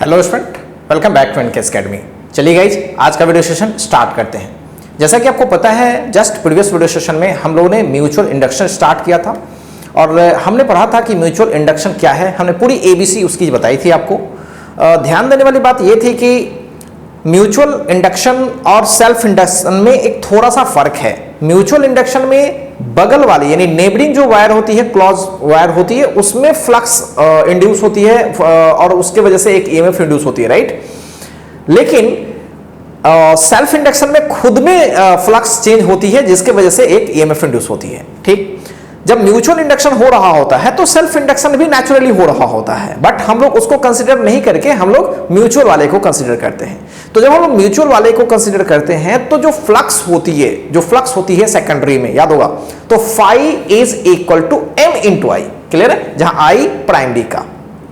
Hello student, welcome back to NKS academy. चलिए guys, आज का वीडियो सेशन स्टार्ट करते हैं। जैसा कि आपको पता है, जस्ट प्रीवियस वीडियो सेशन में हम लोगों ने म्यूचुअल इंडक्शन स्टार्ट किया था और हमने पढ़ा था कि म्यूचुअल इंडक्शन क्या है। हमने पूरी एबीसी उसकी बताई थी आपको। ध्यान देने वाली बात यह थी कि म्यूचुअल इंडक्शन और सेल्फ इंडक्शन में एक थोड़ा सा फर्क है। म्यूचुअल इंडक्शन में बगल वाली यानी नेबरिंग जो वायर होती है, क्लॉज वायर होती है, उसमें फ्लक्स इंड्यूस होती है और उसके वजह से एक ईएमएफ इंड्यूस होती है, राइट। लेकिन सेल्फ इंडक्शन में खुद में फ्लक्स चेंज होती है जिसके वजह से एक ईएमएफ इंड्यूस होती है, ठीक। जब म्यूचुअल इंडक्शन हो रहा होता है तो सेल्फ इंडक्शन भी नेचुरली हो रहा होता है, बट हम लोग उसको कंसीडर नहीं करके हम लोग म्यूचुअल वाले को कंसीडर करते हैं। तो जब हम लोग म्यूचुअल वाले को कंसीडर करते हैं तो जो फ्लक्स होती है सेकेंडरी में, याद होगा, तो phi is equal to m into I. Clear है? जहां आई प्राइमरी का,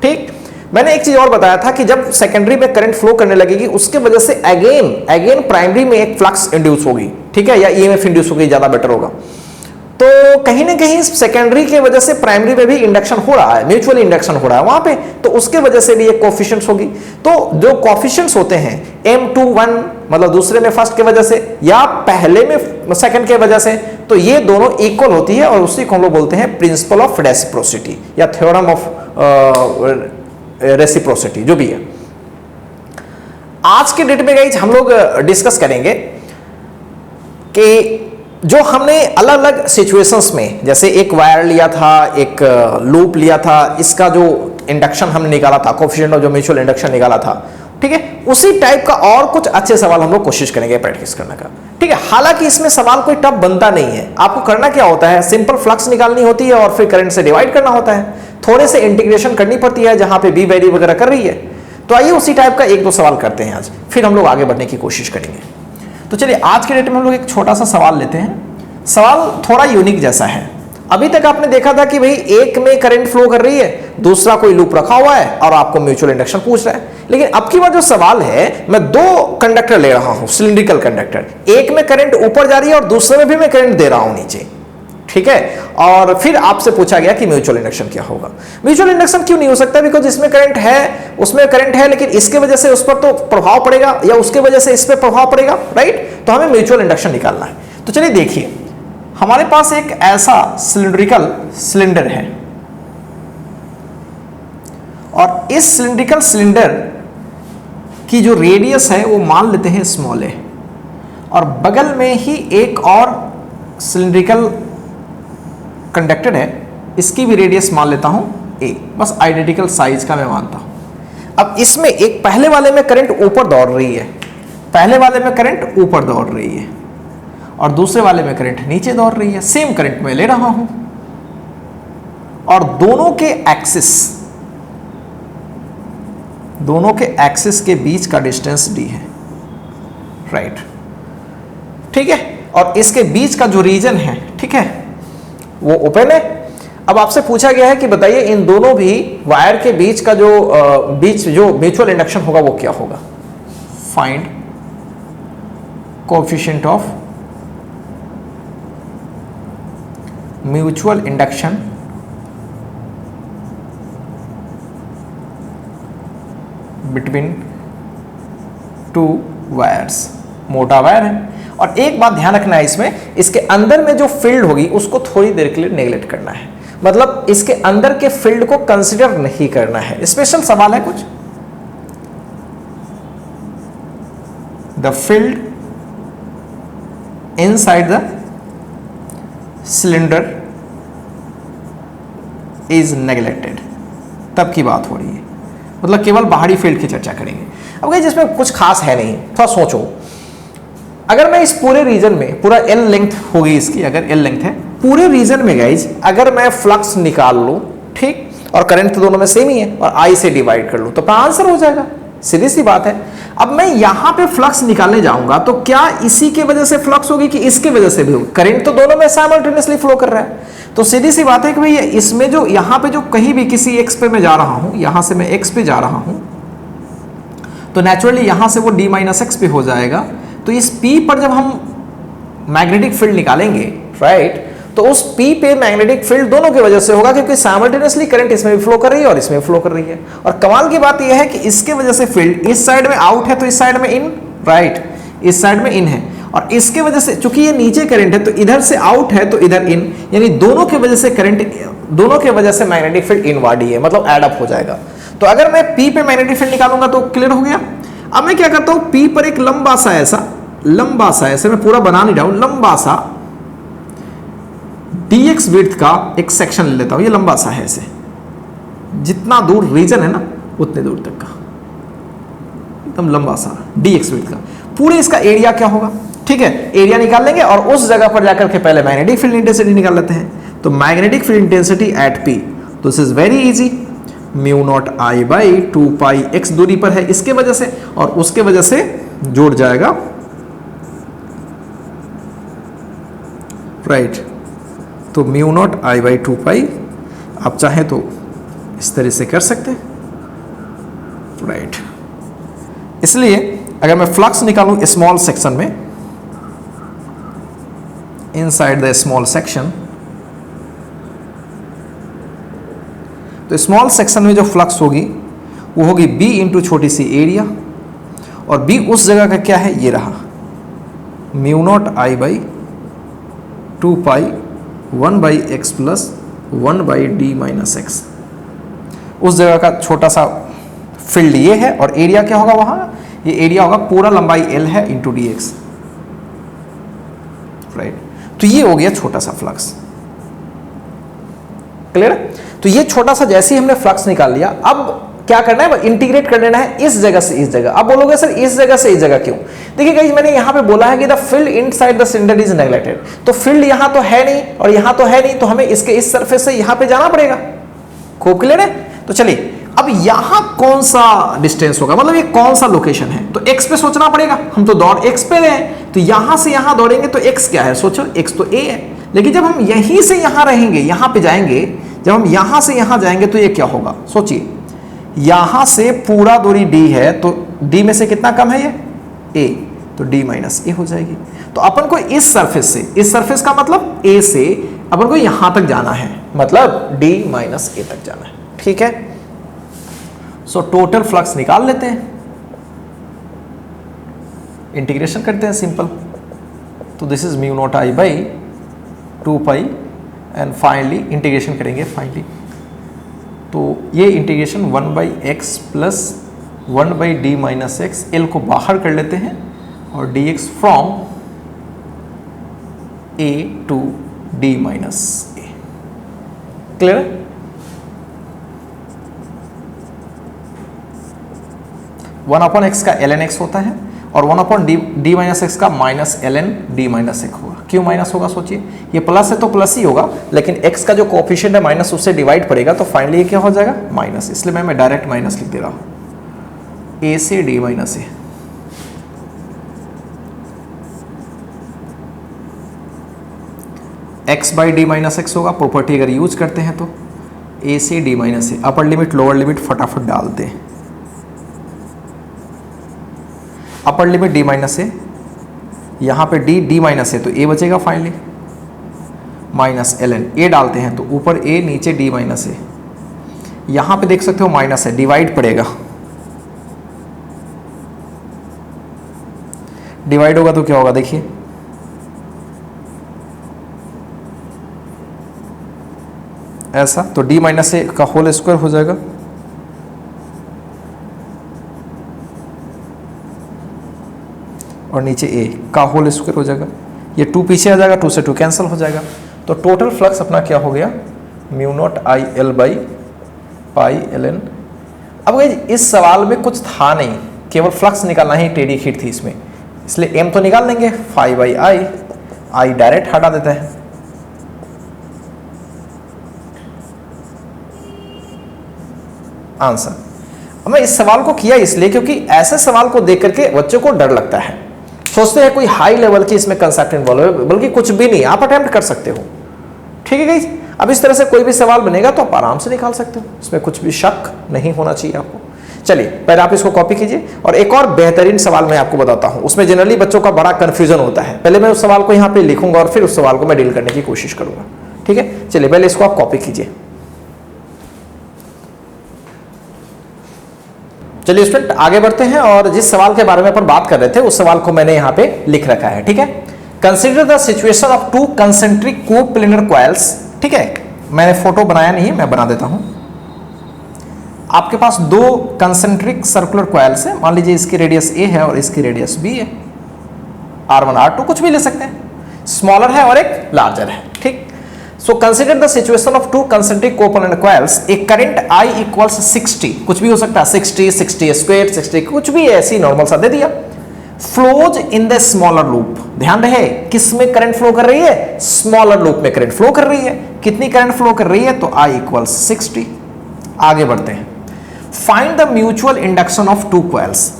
ठीक। मैंने एक चीज और बताया था कि जब सेकेंडरी में करंट फ्लो करने लगेगी उसके वजह से अगेन प्राइमरी में एक फ्लक्स इंड्यूस होगी, ठीक है, या ईएमएफ इंड्यूस होगी, ज्यादा बेटर होगा। तो कहीं ना कहीं सेकेंडरी के वजह से प्राइमरी में भी इंडक्शन हो रहा है, म्यूचुअल इंडक्शन हो रहा है वहां पे, तो उसके वजह से भी एक कोफिशिएंट्स होगी। तो जो कोफिशिएंट्स होते हैं M21 मतलब दूसरे में फर्स्ट के वजह से या पहले में सेकंड के वजह से, तो ये दोनों इक्वल होती है और उसी को हम लोग बोलते हैं प्रिंसिपल ऑफ रेसिप्रोसिटी या थ्योरम ऑफ रेसिप्रोसिटी, जो भी है। आज के डेट में गाइस हम लोग डिस्कस करेंगे कि जो हमने अलग अलग सिचुएशंस में, जैसे एक वायर लिया था, एक लूप लिया था, इसका जो इंडक्शन हमने निकाला था, कोएफिशिएंट ऑफ जो म्यूचुअल इंडक्शन निकाला था, ठीक है, उसी टाइप का और कुछ अच्छे सवाल हम लोग कोशिश करेंगे प्रैक्टिस करने का, ठीक है। हालांकि इसमें सवाल कोई टफ बनता नहीं है। आपको करना क्या होता है, सिंपल फ्लक्स निकालनी होती है और फिर करंट से डिवाइड करना होता है, थोड़े से इंटीग्रेशन करनी पड़ती है जहां पे बी वैल्यू वगैरह कर रही है। तो आइए उसी टाइप का एक दो सवाल करते हैं आज, फिर हम लोग आगे बढ़ने की कोशिश करेंगे। तो चलिए आज के डेट में हम लोग एक छोटा सा सवाल लेते हैं। सवाल थोड़ा यूनिक जैसा है। अभी तक आपने देखा था कि भाई एक में करंट फ्लो कर रही है, दूसरा कोई लूप रखा हुआ है और आपको म्यूचुअल इंडक्शन पूछ रहा है। लेकिन अब की बार जो सवाल है, मैं दो कंडक्टर ले रहा हूं, सिलिंड्रिकल कंडक्टर, एक में करंट ऊपर जा रही है और दूसरे में भी मैं करंट दे रहा हूं नीचे, ठीक है। और फिर आपसे पूछा गया कि म्यूचुअल इंडक्शन क्या होगा। म्यूचुअल इंडक्शन क्यों नहीं हो सकता? बिकॉज इसमें करंट है, उसमें करंट है, लेकिन इसके वजह से उस पर तो प्रभाव पड़ेगा या उसके वजह से इस पर प्रभाव पड़ेगा, राइट। तो हमें म्यूचुअल इंडक्शन निकालना है। तो चलिए देखिए, हमारे पास एक ऐसा सिलिंड्रिकल सिलेंडर है और इस सिलिंड्रिकल सिलेंडर की जो रेडियस है वो मान लेते हैं स्मॉल है, और बगल में ही एक और सिलिंड्रिकल कंडक्टर है, इसकी भी रेडियस मान लेता हूं a, बस आइडेंटिकल साइज का मैं मानता हूं। अब इसमें एक पहले वाले में करंट ऊपर दौड़ रही है, पहले वाले में करंट ऊपर दौड़ रही है और दूसरे वाले में करंट नीचे दौड़ रही है। सेम करंट में ले रहा हूं और दोनों के एक्सिस के बीच का डिस्टेंस d है, राइट, ठीक है। और इसके बीच का जो रीजन है, ठीक है, वो ओपन है। अब आपसे पूछा गया है कि बताइए इन दोनों भी वायर के बीच का जो म्यूचुअल इंडक्शन होगा वो क्या होगा। Find coefficient of mutual induction between two wires. मोटा वायर है और एक बात ध्यान रखना है, इसमें इसके अंदर में जो फील्ड होगी उसको थोड़ी देर के लिए नेग्लेक्ट करना है, मतलब इसके अंदर के फील्ड को कंसीडर नहीं करना है। स्पेशल सवाल है कुछ। The field inside the cylinder is neglected, तब की बात हो रही है, मतलब केवल बाहरी फील्ड की चर्चा करेंगे। अब गाइस जिसमें कुछ खास है नहीं, थोड़ा सोचो। अगर मैं इस पूरे रीजन में, पूरा एल लेंथ होगी इसकी, अगर एल लेंथ है पूरे रीजन में गाइज, अगर मैं फ्लक्स निकाल लूं, ठीक, और करंट तो दोनों में सेम ही है और आई से डिवाइड कर लूं, तो अपना आंसर हो जाएगा। सीधी सी बात है। अब मैं यहां पे फ्लक्स निकालने जाऊंगा तो क्या इसी के वजह से फ्लक्स होगी कि इसके वजह से भी होगी? करंट तो दोनों में साइमल्टेनियसली फ्लो कर रहा है। तो सीधी सी बात है कि भैया इसमें जो यहां पे जो कहीं भी किसी एक्स पे मैं जा रहा हूं, यहां से मैं एक्स पे जा रहा हूं, तो नेचुरली यहां से वो डी माइनस एक्स पे हो जाएगा। तो इस P पर जब हम मैग्नेटिक फील्ड निकालेंगे, राइट, तो उस P पे मैग्नेटिक फील्ड दोनों की वजह से होगा, क्योंकि साइमल्टेनियसली करंट इसमें भी फ्लो कर रही है और इसमें भी फ्लो कर रही है। और कमाल की बात यह है कि इसके वजह से फील्ड इस साइड में आउट है तो इस साइड में इन, राइट, इस साइड में इन है, और इसके वजह से चूंकि ये नीचे करंट है तो इधर से आउट है तो इधर इन, यानी दोनों की वजह से करंट, दोनों की वजह से मैग्नेटिक फील्ड इनवर्ड ही है, मतलब एड अप हो जाएगा। तो अगर मैं P पे मैग्नेटिक फील्ड निकालूंगा तो क्लियर हो गया। अब मैं क्या करता हूं, P पर एक लंबा सा ऐसा मैं पूरा बना नहीं रहा हूं, लंबा सा dx विड्थ का एक सेक्शन ले लेता हूं, ये लंबा सा है, ऐसे जितना दूर रीजन है ना उतने दूर तक का एकदम लंबा सा dx विड्थ का, पूरे इसका एरिया क्या होगा, ठीक है, एरिया निकाल लेंगे और उस जगह पर जाकर के पहले मैग्नेटिक फील्ड इंटेंसिटी निकाल लेते हैं। तो magnetic field intensity eight P, तो this is very easy, mu not I by 2 pi x दूरी पर है इसके वजह से, और उसके वजह से जुड़ जाएगा, राइट। तो म्यू नॉट आई बाई 2 पाई आप चाहें तो इस तरह से कर सकते हैं, राइट। इसलिए अगर मैं फ्लक्स निकालूं स्मॉल सेक्शन में, इनसाइड द स्मॉल सेक्शन, तो स्मॉल सेक्शन में जो फ्लक्स होगी वो होगी B इंटू छोटी सी एरिया, और B उस जगह का क्या है, ये रहा mu not I by 2 pi 1 by x plus 1 by d minus x, उस जगह का छोटा सा फील्ड ये है, और एरिया क्या होगा वहां, ये एरिया होगा पूरा लंबाई L है इंटू डी एक्स, राइट। तो ये हो गया छोटा सा फ्लक्स, क्लियर है। तो ये छोटा सा जैसे ही हमने फ्लक्स निकाल लिया, अब क्या करना है, इंटीग्रेट कर लेना है इस जगह से इस जगह। अब बोलोगे सर इस जगह से इस जगह क्यों, देखिए गाइस मैंने यहां पे बोला है कि the field inside the cylinder is neglected, तो फील्ड यहां तो है नहीं और यहां तो है नहीं, तो हमें इसके इस सरफेस से यहां पे जाना पड़ेगा, खूब क्लियर है। तो चलिए अब यहां कौन सा डिस्टेंस होगा, मतलब ये कौन सा लोकेशन है, तो x पे सोचना पड़ेगा, हम तो दौड़ x पे रहे, तो यहां से यहां दौड़ेंगे तो x क्या है, सोचो x तो a है, लेकिन जब हम यहीं से यहां रहेंगे, यहां पे जाएंगे, जब हम यहां से यहां जाएंगे तो ये क्या होगा, सोचिए यहां से पूरा दूरी d है, तो d में से कितना कम है ये a, तो d माइनस a हो जाएगी। तो अपन को इस सरफेस से, इस सरफेस का मतलब a से अपन को यहां तक जाना है, मतलब d माइनस a तक जाना है, ठीक है। सो टोटल फ्लक्स निकाल लेते हैं, इंटीग्रेशन करते हैं सिंपल, तो this is mu not I by 2 pi and finally integration करेंगे फाइनली, तो ये integration 1 by x plus 1 by d minus x, L को बाहर कर लेते हैं और d x from A to d minus a, clear है। 1 अपॉन एक्स का ln x होता है और 1 अपॉन डी माइनस एक्स का minus ln d minus x होगा। क्यों माइनस होगा, सोचिए ये प्लस है तो प्लस ही होगा, लेकिन x का जो कोएफिशिएंट है माइनस, उससे डिवाइड पड़ेगा, तो फाइनली ये क्या हो जाएगा माइनस, इसलिए मैं डायरेक्ट माइनस लिख दे रहा हूं, a से d minus A. x by d minus x होगा, प्रॉपर्टी अगर यूज करते हैं तो a से d माइनस ए, अपर लिमिट लोअर लिमिट फटाफट डालते हैं, अपर लिमिट d माइनस ए, यहाँ पे d माइनस है तो a बचेगा फाइनली, माइनस ln a डालते हैं तो ऊपर a नीचे d माइनस ए, यहाँ पे देख सकते हो माइनस है, डिवाइड पड़ेगा, डिवाइड होगा तो क्या होगा देखिए, ऐसा, तो d माइनस ए का होल स्क्वायर हो जाएगा, और नीचे a का होल स्क्वायर हो जाएगा, ये 2 पीछे आ जाएगा, 2 से 2 कैंसिल हो जाएगा, तो टोटल फ्लक्स अपना क्या हो गया mu not I L by pi ln। अब इस सवाल में कुछ था नहीं, केवल फ्लक्स निकालना ही टेढ़ी खीर थी इसमें, इसलिए m तो निकाल लेंगे, फाई बाई आई डायरेक्ट हटा देते हैं, आंसर। अब मैं इस सवाल को किया इसलिए क्योंकि ऐसे सवाल को देख करके बच्चों को डर लगता है, सोचते हैं कोई हाई लेवल की इसमें कंसेप्ट इन्वॉल्व है, बल्कि कुछ भी नहीं, आप अटेम्प्ट कर सकते हो, ठीक है गाइस। अब इस तरह से कोई भी सवाल बनेगा तो आप आराम से निकाल सकते हो, इसमें कुछ भी शक नहीं होना चाहिए आपको। चलिए पहले आप इसको कॉपी कीजिए और एक और बेहतरीन सवाल मैं आपको बताता हूं, उसमें जनरली बच्चों का बड़ा कंफ्यूजन होता है। पहले मैं उस सवाल को यहां पे लिखूंगा और फिर उस सवाल को मैं डील करने की कोशिश करूंगा, ठीक है। चलिए पहले इसको आप कॉपी कीजिए। चलिए स्टूडेंट आगे बढ़ते हैं और जिस सवाल के बारे में अपन बात कर रहे थे उस सवाल को मैंने यहां पे लिख रखा है, ठीक है। Consider the situation of two concentric coplanar coils, ठीक है। मैंने फोटो बनाया नहीं है, मैं बना देता हूं। आपके पास दो कंसेंट्रिक सर्कुलर कॉइल्स है, मान लीजिए इसकी रेडियस ए है और इसकी रेडियस बी है, R1 R2 कुछ भी ले सकते हैं, स्मॉलर है और एक लार्जर है, ठीक। So consider the situation of two concentric coplanar coils, एक करंट I इक्वल्स 60, कुछ भी हो सकता है, 60 60 स्क्वायर 60 कुछ भी ऐसी नॉर्मल सा दे दिया, flows in the smaller loop. ध्यान रहे किस में करंट फ्लो कर रही है, स्मॉलर लूप में करंट फ्लो कर रही है। कितनी करंट फ्लो कर रही है, तो I इक्वल्स 60। आगे बढ़ते हैं, find the mutual induction of two coils.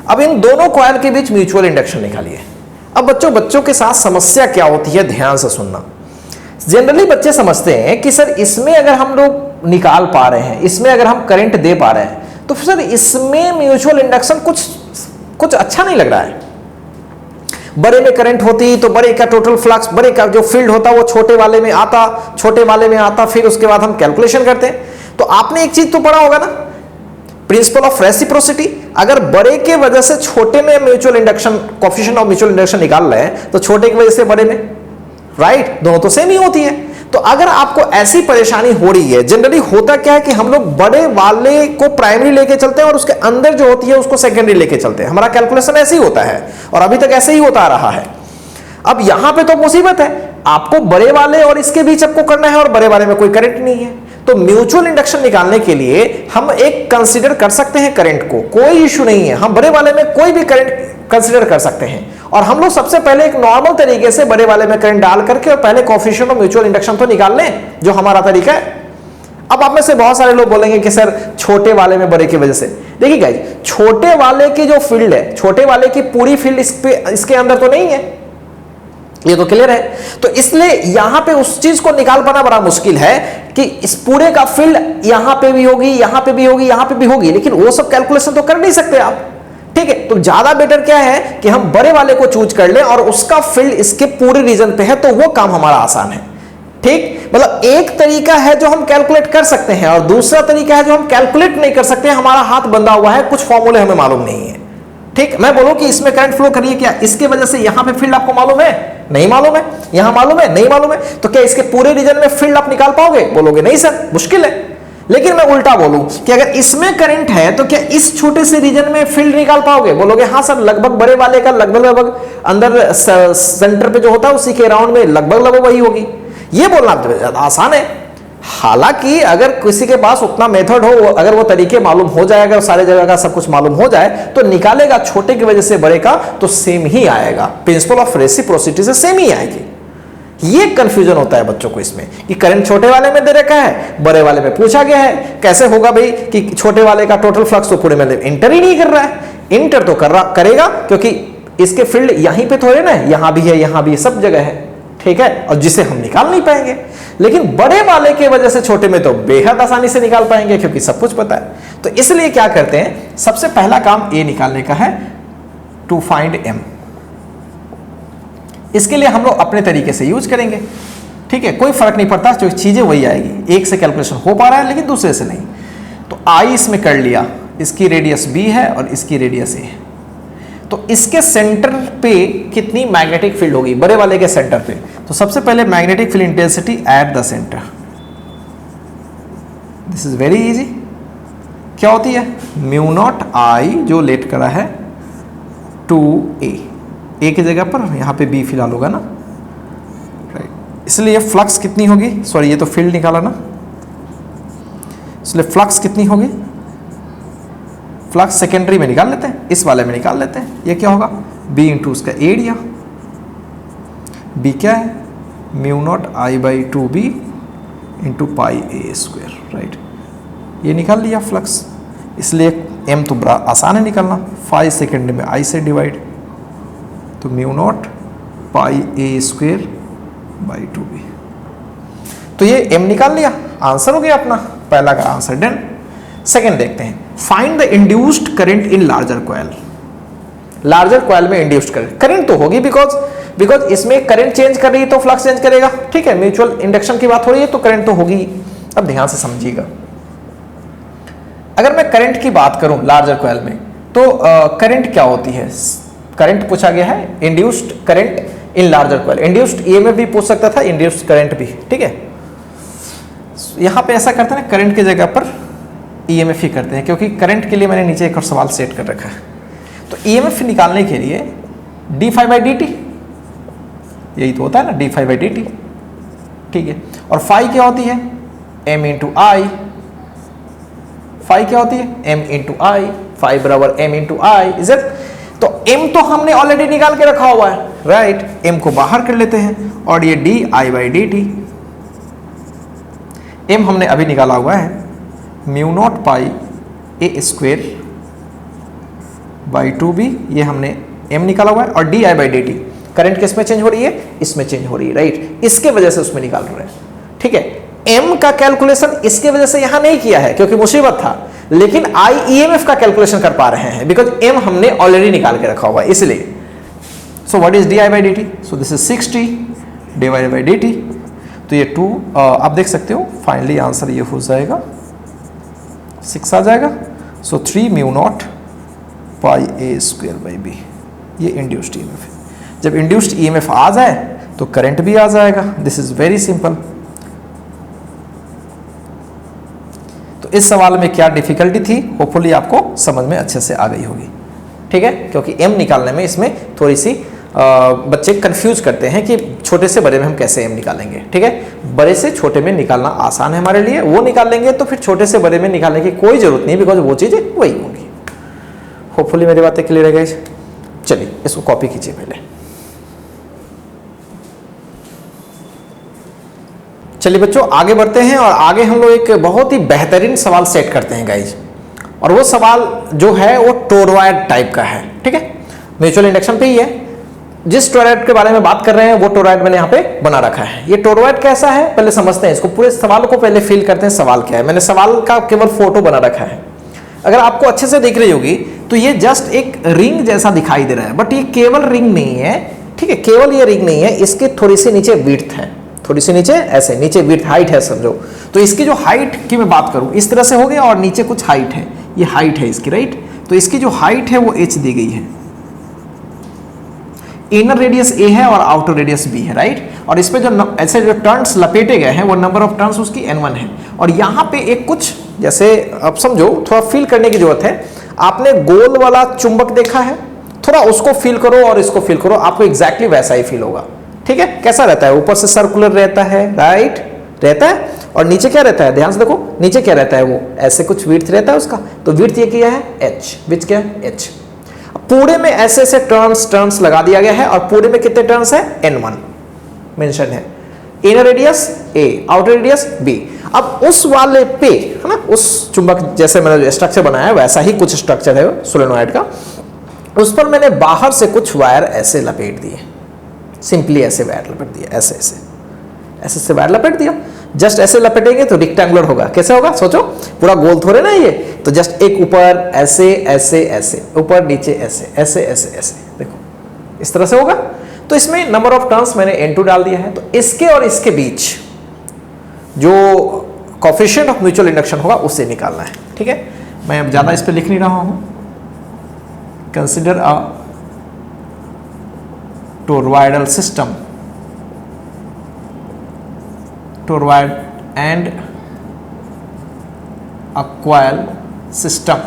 अब इन दोनों कॉइल के बीच म्यूचुअल इंडक्शन निकालिए। अब बच्चों के साथ समस्या क्या होती है, ध्यान से सुनना। जनरली बच्चे समझते हैं कि सर इसमें अगर हम लोग निकाल पा रहे हैं, इसमें अगर हम करंट दे पा रहे हैं, तो सर इसमें म्यूचुअल इंडक्शन कुछ अच्छा नहीं लग रहा है। बड़े में करंट होती तो बड़े का टोटल फ्लक्स, बड़े का जो फील्ड होता वो छोटे वाले में आता, फिर उसके बाद हम कैलकुलेशन करते हैं। तो आपने एक चीज तो पढ़ा होगा ना, प्रिंसिपल ऑफ रेसिप्रोसिटी। अगर बड़े के वजह से छोटे में mutual induction, coefficient of mutual induction निकाल रहे हैं, तो छोटे की वजह से बड़े में, राइट, दोनों तो सेम ही होती है। तो अगर आपको ऐसी परेशानी हो रही है, जनरली होता क्या है कि हम लोग बड़े वाले को प्राइमरी लेके चलते हैं और उसके अंदर जो होती है उसको सेकेंडरी लेके चलते हैं। हमारा कैलकुलेशन ऐसे ही होता है और अभी तक ऐसे ही होता आ रहा है। अब यहां पे तो मुसीबत है, आपको बड़े वाले और इसके बीच आपको करना है और बड़े वाले में कोई करंट नहीं है। तो म्यूचुअल इंडक्शन निकालने के लिए हम एक कंसीडर कर सकते हैं करंट को, कोई इश्यू नहीं है, हम बड़े वाले में कोई भी करंट कंसीडर कर सकते हैं। और हम लोग सबसे पहले एक नॉर्मल तरीके से बड़े वाले में करंट डाल करके और पहले कोएफिशिएंट ऑफ म्यूचुअल इंडक्शन तो निकाल लें, जो हमारा तरीका है। अब आप में से बहुत सारे लोग बोलेंगे कि सर छोटे वाले में बड़े की वजह से, देखिए गाइस, छोटे वाले की जो फील्ड है, छोटे वाले की पूरी फील्ड इसके अंदर तो नहीं है, ये तो क्लियर है। तो इसलिए यहां पे उस चीज को निकाल पाना बड़ा मुश्किल है कि इस पूरे का फील्ड यहां पे भी होगी, यहां पे भी होगी, यहां पे भी होगी, लेकिन वो सब कैलकुलेशन तो कर नहीं सकते आप, ठीक है। तो ज्यादा बेटर क्या है कि हम बड़े वाले को चूज कर लें और उसका फील्ड इसके पूरे रीजन पे है, तो वो काम हमारा आसान है, ठीक। मतलब एक तरीका है जो हम कैलकुलेट कर सकते हैं और दूसरा तरीका है जो हम कैलकुलेट नहीं कर सकते, हमारा हाथ बंधा हुआ है, कुछ फॉर्मूले हमें मालूम नहीं है, ठीक। मैं बोलूं कि इसमें करंट फ्लो करिए, क्या इसके वजह से यहां पे फील्ड आपको मालूम है, नहीं मालूम है, यहां मालूम है, नहीं मालूम है, तो क्या इसके पूरे रीजन में फील्ड आप निकाल पाओगे, बोलोगे नहीं सर मुश्किल है। लेकिन मैं उल्टा बोलूं कि अगर इसमें करंट है तो क्या इस छोटे से रीजन में फील्ड निकाल पाओगे, बोलोगे हाँ सर, लगभग बड़े वाले का लगभग अंदर सेंटर पे जो होता है उसी के राउंड में लगभग वही होगी। ये बोलना ज्यादा आसान है। हालांकि अगर किसी के पास उतना मेथड हो, अगर वो तरीके मालूम हो जाएगा, सारे जगह का सब कुछ मालूम हो जाए, तो निकालेगा छोटे की वजह से बड़े का तो सेम ही आएगा, प्रिंसिपल ऑफ रेसिप्रोसिटी से सेम ही आएगी। ये कंफ्यूजन होता है बच्चों को इसमें कि करंट छोटे वाले में दे रखा है, बड़े वाले में पूछा गया है, कैसे होगा भाई कि छोटे वाले का टोटल फ्लक्स तो पूरे में इंटर ही नहीं कर रहा है। इंटर तो करेगा क्योंकि इसके फील्ड यहीं पे थोड़े ना, यहां भी है, यहां भी, सब जगह है, ठीक है, और जिसे हम निकाल नहीं पाएंगे। लेकिन बड़े वाले के वजह से छोटे में तो बेहद आसानी से निकाल पाएंगे क्योंकि सब कुछ पता है। तो इसलिए क्या करते हैं, सबसे पहला काम ए निकालने का है, टू फाइंड एम। इसके लिए हम लोग अपने तरीके से यूज करेंगे, ठीक है, कोई फर्क नहीं पड़ता, जो चीजें वही आएगी। एक से कैलकुलेशन हो पा रहा है लेकिन दूसरे से नहीं। तो आई इसमें कर लिया, इसकी रेडियस बी है और इसकी रेडियस ए है, तो इसके सेंटर पे कितनी मैग्नेटिक फील्ड होगी, बड़े वाले के सेंटर पे। तो सबसे पहले magnetic field intensity at the centre, this is very easy. क्या होती है, म्यू नॉट आई जो लेट करा है टू ए की जगह पर यहां पे बी फिलहाल होगा ना, राइट। इसलिए फ्लक्स कितनी होगी, सॉरी ये तो फील्ड निकाला ना, इसलिए फ्लक्स कितनी होगी, फ्लक्स सेकेंडरी में निकाल लेते हैं, इस वाले में निकाल लेते हैं। ये क्या होगा, बी इंटू उसका एरिया, बी क्या है, mu not I by two b into pi a square, right. ये निकाल लिया फ्लक्स, इसलिए एम तो बड़ा आसान है निकालना, 5 सेकेंड में आई से डिवाइड, तो mu not pi a square by two b. तो ये एम निकाल लिया, आंसर हो गया अपना, पहला का आंसर डन। सेकेंड देखते हैं, find the induced current in larger coil. Larger coil में इंड्यूस्ड करंट तो होगी, बिकॉज इसमें करंट चेंज कर रही है तो फ्लक्स चेंज करेगा, ठीक है। म्यूचुअल इंडक्शन की बात हो रही है तो करंट तो होगी। अब ध्यान से समझिएगा, अगर मैं करंट की बात करूं लार्जर कॉइल में तो करंट क्या होती है? करंट पूछा गया है, induced current in larger coil. Induced EMF भी पूछ सकता था, इंड्यूस्ड करंट भी, ठीक है। यहां पे ऐसा करते हैं, करंट की जगह पर ईएमएफ ही करते हैं, क्योंकि करंट के लिए मैंने नीचे एक और सवाल सेट कर रखा है। तो ईएमएफ निकालने के लिए d phi by d t, यही तो होता है ना, d phi by d t, ठीक है। और फाई क्या होती है? M into I. फाई क्या होती है? M into I. फाई बराबर m into I, is it? तो एम तो हमने ऑलरेडी निकाल के रखा हुआ है, राइट। एम को बाहर कर लेते हैं और ये d I by d t, m हमने अभी निकाला हुआ है mu not pi a square by 2b, ये हमने m निकाला हुआ है। और d I by d t, current किस में चेंज हो रही है? इसमें चेंज हो रही है, राइट। इसके वजह से उसमें निकाल रहे हैं, ठीक है। m का कैलकुलेशन इसके वजह से यहां नहीं किया है क्योंकि मुसीबत था, लेकिन I EMF का कैलकुलेशन कर पा रहे हैं बिकॉज m हमने ऑलरेडी निकाल के रखा हुआ है, इसलिए। So what is D I by d T? So this is 60 divided by d T. तो ये 2 आप देख सकते हो, फाइनली आंसर ये हो जाएगा 6 आ जाएगा। So 3 mu not pi a square by b, ये इंड्यूस्ड ईएमएफ है। जब इंड्यूस्ड ईएमएफ आ जाए तो करंट भी आ जाएगा। This is very simple. तो इस सवाल में क्या डिफिकल्टी थी, होपफुली आपको समझ में अच्छे से आ गई होगी, ठीक है। क्योंकि एम निकालने में इसमें थोड़ी सी बच्चे कंफ्यूज करते हैं कि छोटे से बड़े में हम कैसे एम निकालेंगे, ठीक है। बड़े से छोटे में निकालना आसान है हमारे लिए, वो निकाल लेंगे तो फिर छोटे से बड़े में निकालने की कोई जरूरत नहीं, बिकॉज वो चीजें वही होंगी। होपफुली मेरी बातें क्लियर है गाइस। चलिए इसको कॉपी कीजिए पहले। चलिए बच्चों आगे बढ़ते हैं और आगे हम लोग एक बहुत ही बेहतरीन सवाल सेट करते हैं गाइस। और वो सवाल जो है वो टोरॉयड टाइप का है, ठीक है। म्यूचुअल इंडक्शन पे ही है। जिस टोरॉयड के बारे में बात कर रहे हैं वो टोरॉयड मैंने यहाँ पे बना रखा है। ये टोरॉयड कैसा है पहले समझते हैं, इसको पूरे सवाल को पहले फिल करते हैं। सवाल क्या है, मैंने सवाल का केवल फोटो बना रखा है। अगर आपको अच्छे से दिख रही होगी तो ये जस्ट एक रिंग जैसा दिखाई दे रहा है, बट ये केवल रिंग नहीं है, ठीक है। केवल ये रिंग नहीं है, इसके थोड़ी सी नीचे विड्थ है, थोड़ी सी नीचे ऐसे नीचे विड्थ हाइट है समझो। तो इसकी जो हाइट की मैं बात करूं इस तरह से हो गया और नीचे कुछ हाइट है, ये हाइट है इसकी, राइट। तो इसकी जो हाइट है वो h दी गई है। इनर रेडियस a है और आउटर रेडियस b है, राइट। और इस पे जो ऐसे जो टर्न्स लपेटे गए हैं वो नंबर ऑफ टर्न्स उसकी n1 है। और यहाँ पे एक कुछ जैसे अब समझो, थोड़ा फील करने की जरूरत है। आपने गोल वाला चुंबक देखा है, थोड़ा उसको फील करो और इसको फील करो, आपको एग्जैक्टली वैसा ही फील होगा, ठीक है। कैसा रहता है, ऊपर से सर्कुलर रहता है, राइट रहता है। और नीचे क्या रहता है, ध्यान से देखो नीचे क्या रहता है, वो ऐसे कुछ विड्थ रहता है उसका। तो विड्थ ये क्या है, h, विड्थ क्या है h। पूरे में ऐसे ऐसे टर्न्स लगा दिया गया है और पूरे में कितने टर्न्स है, n1 मेंशन है। Inner radius a, outer radius b। अब उस वाले पे है ना, उस चुंबक जैसे मैंने जो स्ट्रक्चर बनाया है वैसा ही कुछ स्ट्रक्चर है सोलेनोइड का, उस पर मैंने बाहर से कुछ वायर ऐसे लपेट दिए, सिंपली ऐसे वायर लपेट दिया, ऐसे ऐसे ऐसे से वायर लपेट दिया। जस्ट ऐसे लपेटेंगे तो रेक्टेंगुलर होगा। कैसे होगा सोचो, पूरा गोल थोड़े ना ये, तो जस्ट एक ऊपर ऐसे ऐसे ऐसे, ऊपर नीचे ऐसे ऐसे ऐसे ऐसे, देखो इस तरह से होगा। तो इसमें नंबर ऑफ टर्न्स मैंने n2 डाल दिया है। तो इसके और इसके बीच जो कोएफिशिएंट ऑफ म्यूचुअल इंडक्शन होगा उसे निकालना है, ठीक है। मैं अब ज्यादा इस पे लिख नहीं रहा हूं। Consider a toroidal system, toroid and a coil system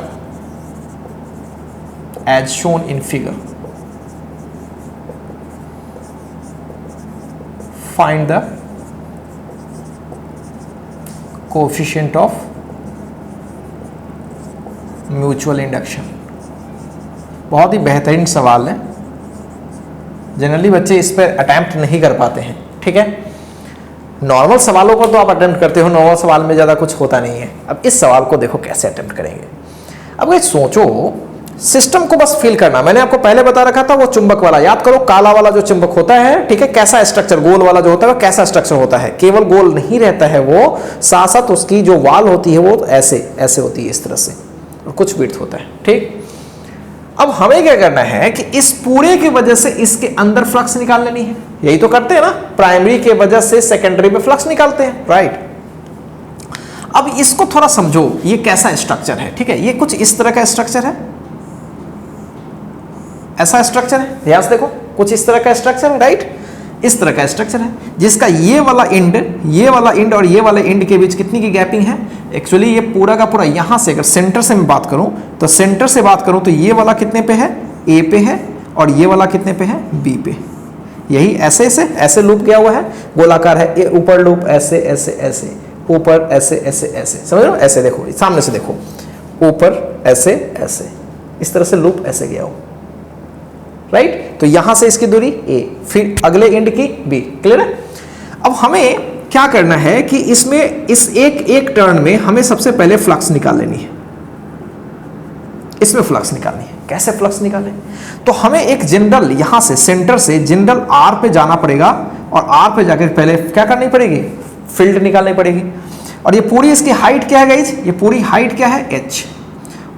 as shown in figure. Find the coefficient of mutual induction. बहुत ही बेहतरीन सवाल है, जनरली बच्चे इस पर अटेम्प्ट नहीं कर पाते हैं, ठीक है। नॉर्मल सवालों को तो आप अटेम्प्ट करते हो, नॉर्मल सवाल में ज़्यादा कुछ होता नहीं है। अब इस सवाल को देखो कैसे अटेम्प्ट करेंगे। अब भाई सोचो, सिस्टम को बस फील करना। मैंने आपको पहले बता रखा था वो चुंबक वाला, याद करो काला वाला जो चुंबक होता है, ठीक है, कैसा स्ट्रक्चर, गोल वाला जो होता है वो कैसा स्ट्रक्चर होता है। केवल गोल नहीं रहता है वो, साथ साथ उसकी जो वाल होती है वो ऐसे ऐसे होती है, इस तरह से और कुछ विड्थ होता है, ठीक। अब हमें क्या करना है कि इस पूरे की वजह से इसके अंदर फ्लक्स निकाल लेनी है। यही तो करते हैं ना, प्राइमरी के वजह से सेकेंडरी में फ्लक्स निकालते हैं, राइट। अब इसको थोड़ा समझो, ये कैसा स्ट्रक्चर है, ठीक है। ये कुछ इस तरह का स्ट्रक्चर है, ऐसा स्ट्रक्चर है, ध्यान से देखो, कुछ इस तरह का स्ट्रक्चर है, राइट। इस तरह का स्ट्रक्चर है जिसका ये वाला एंड और ये वाला एंड के बीच कितनी की गैपिंग है। एक्चुअली ये पूरा का पूरा यहां से, अगर सेंटर से मैं बात करूं तो सेंटर से बात करूं तो ये वाला कितने पे है, ए पे है, और ये वाला कितने पे है, बी पे। यही ऐसे ऐसे लूप गया हुआ है, गोलाकार है, ये ऊपर लूप ऐसे ऐसे ऐसे, ऊपर ऐसे ऐसे ऐसे, समझ रहे हो, ऐसे देखो, सामने से देखो, ऊपर ऐसे ऐसे, इस तरह से लूप ऐसे गया हो, राइट। तो यहां से इसकी दूरी ए, फिर अगले एंड की बी, क्लियर है। अब हमें क्या करना है कि इसमें इस एक टर्न में हमें सबसे पहले फ्लक्स निकाल लेनी है, इसमें फ्लक्स निकालनी है। कैसे फ्लक्स निकालें, तो हमें एक जनरल यहां से सेंटर से जनरल आर पे जाना पड़ेगा, और आर पे जाकर पहले क्या करनी पड़ेगी, फील्ड निकालनी पड़ेगी। और ये पूरी इसकी हाइट क्या है गाइज, ये पूरी हाइट क्या है, एच।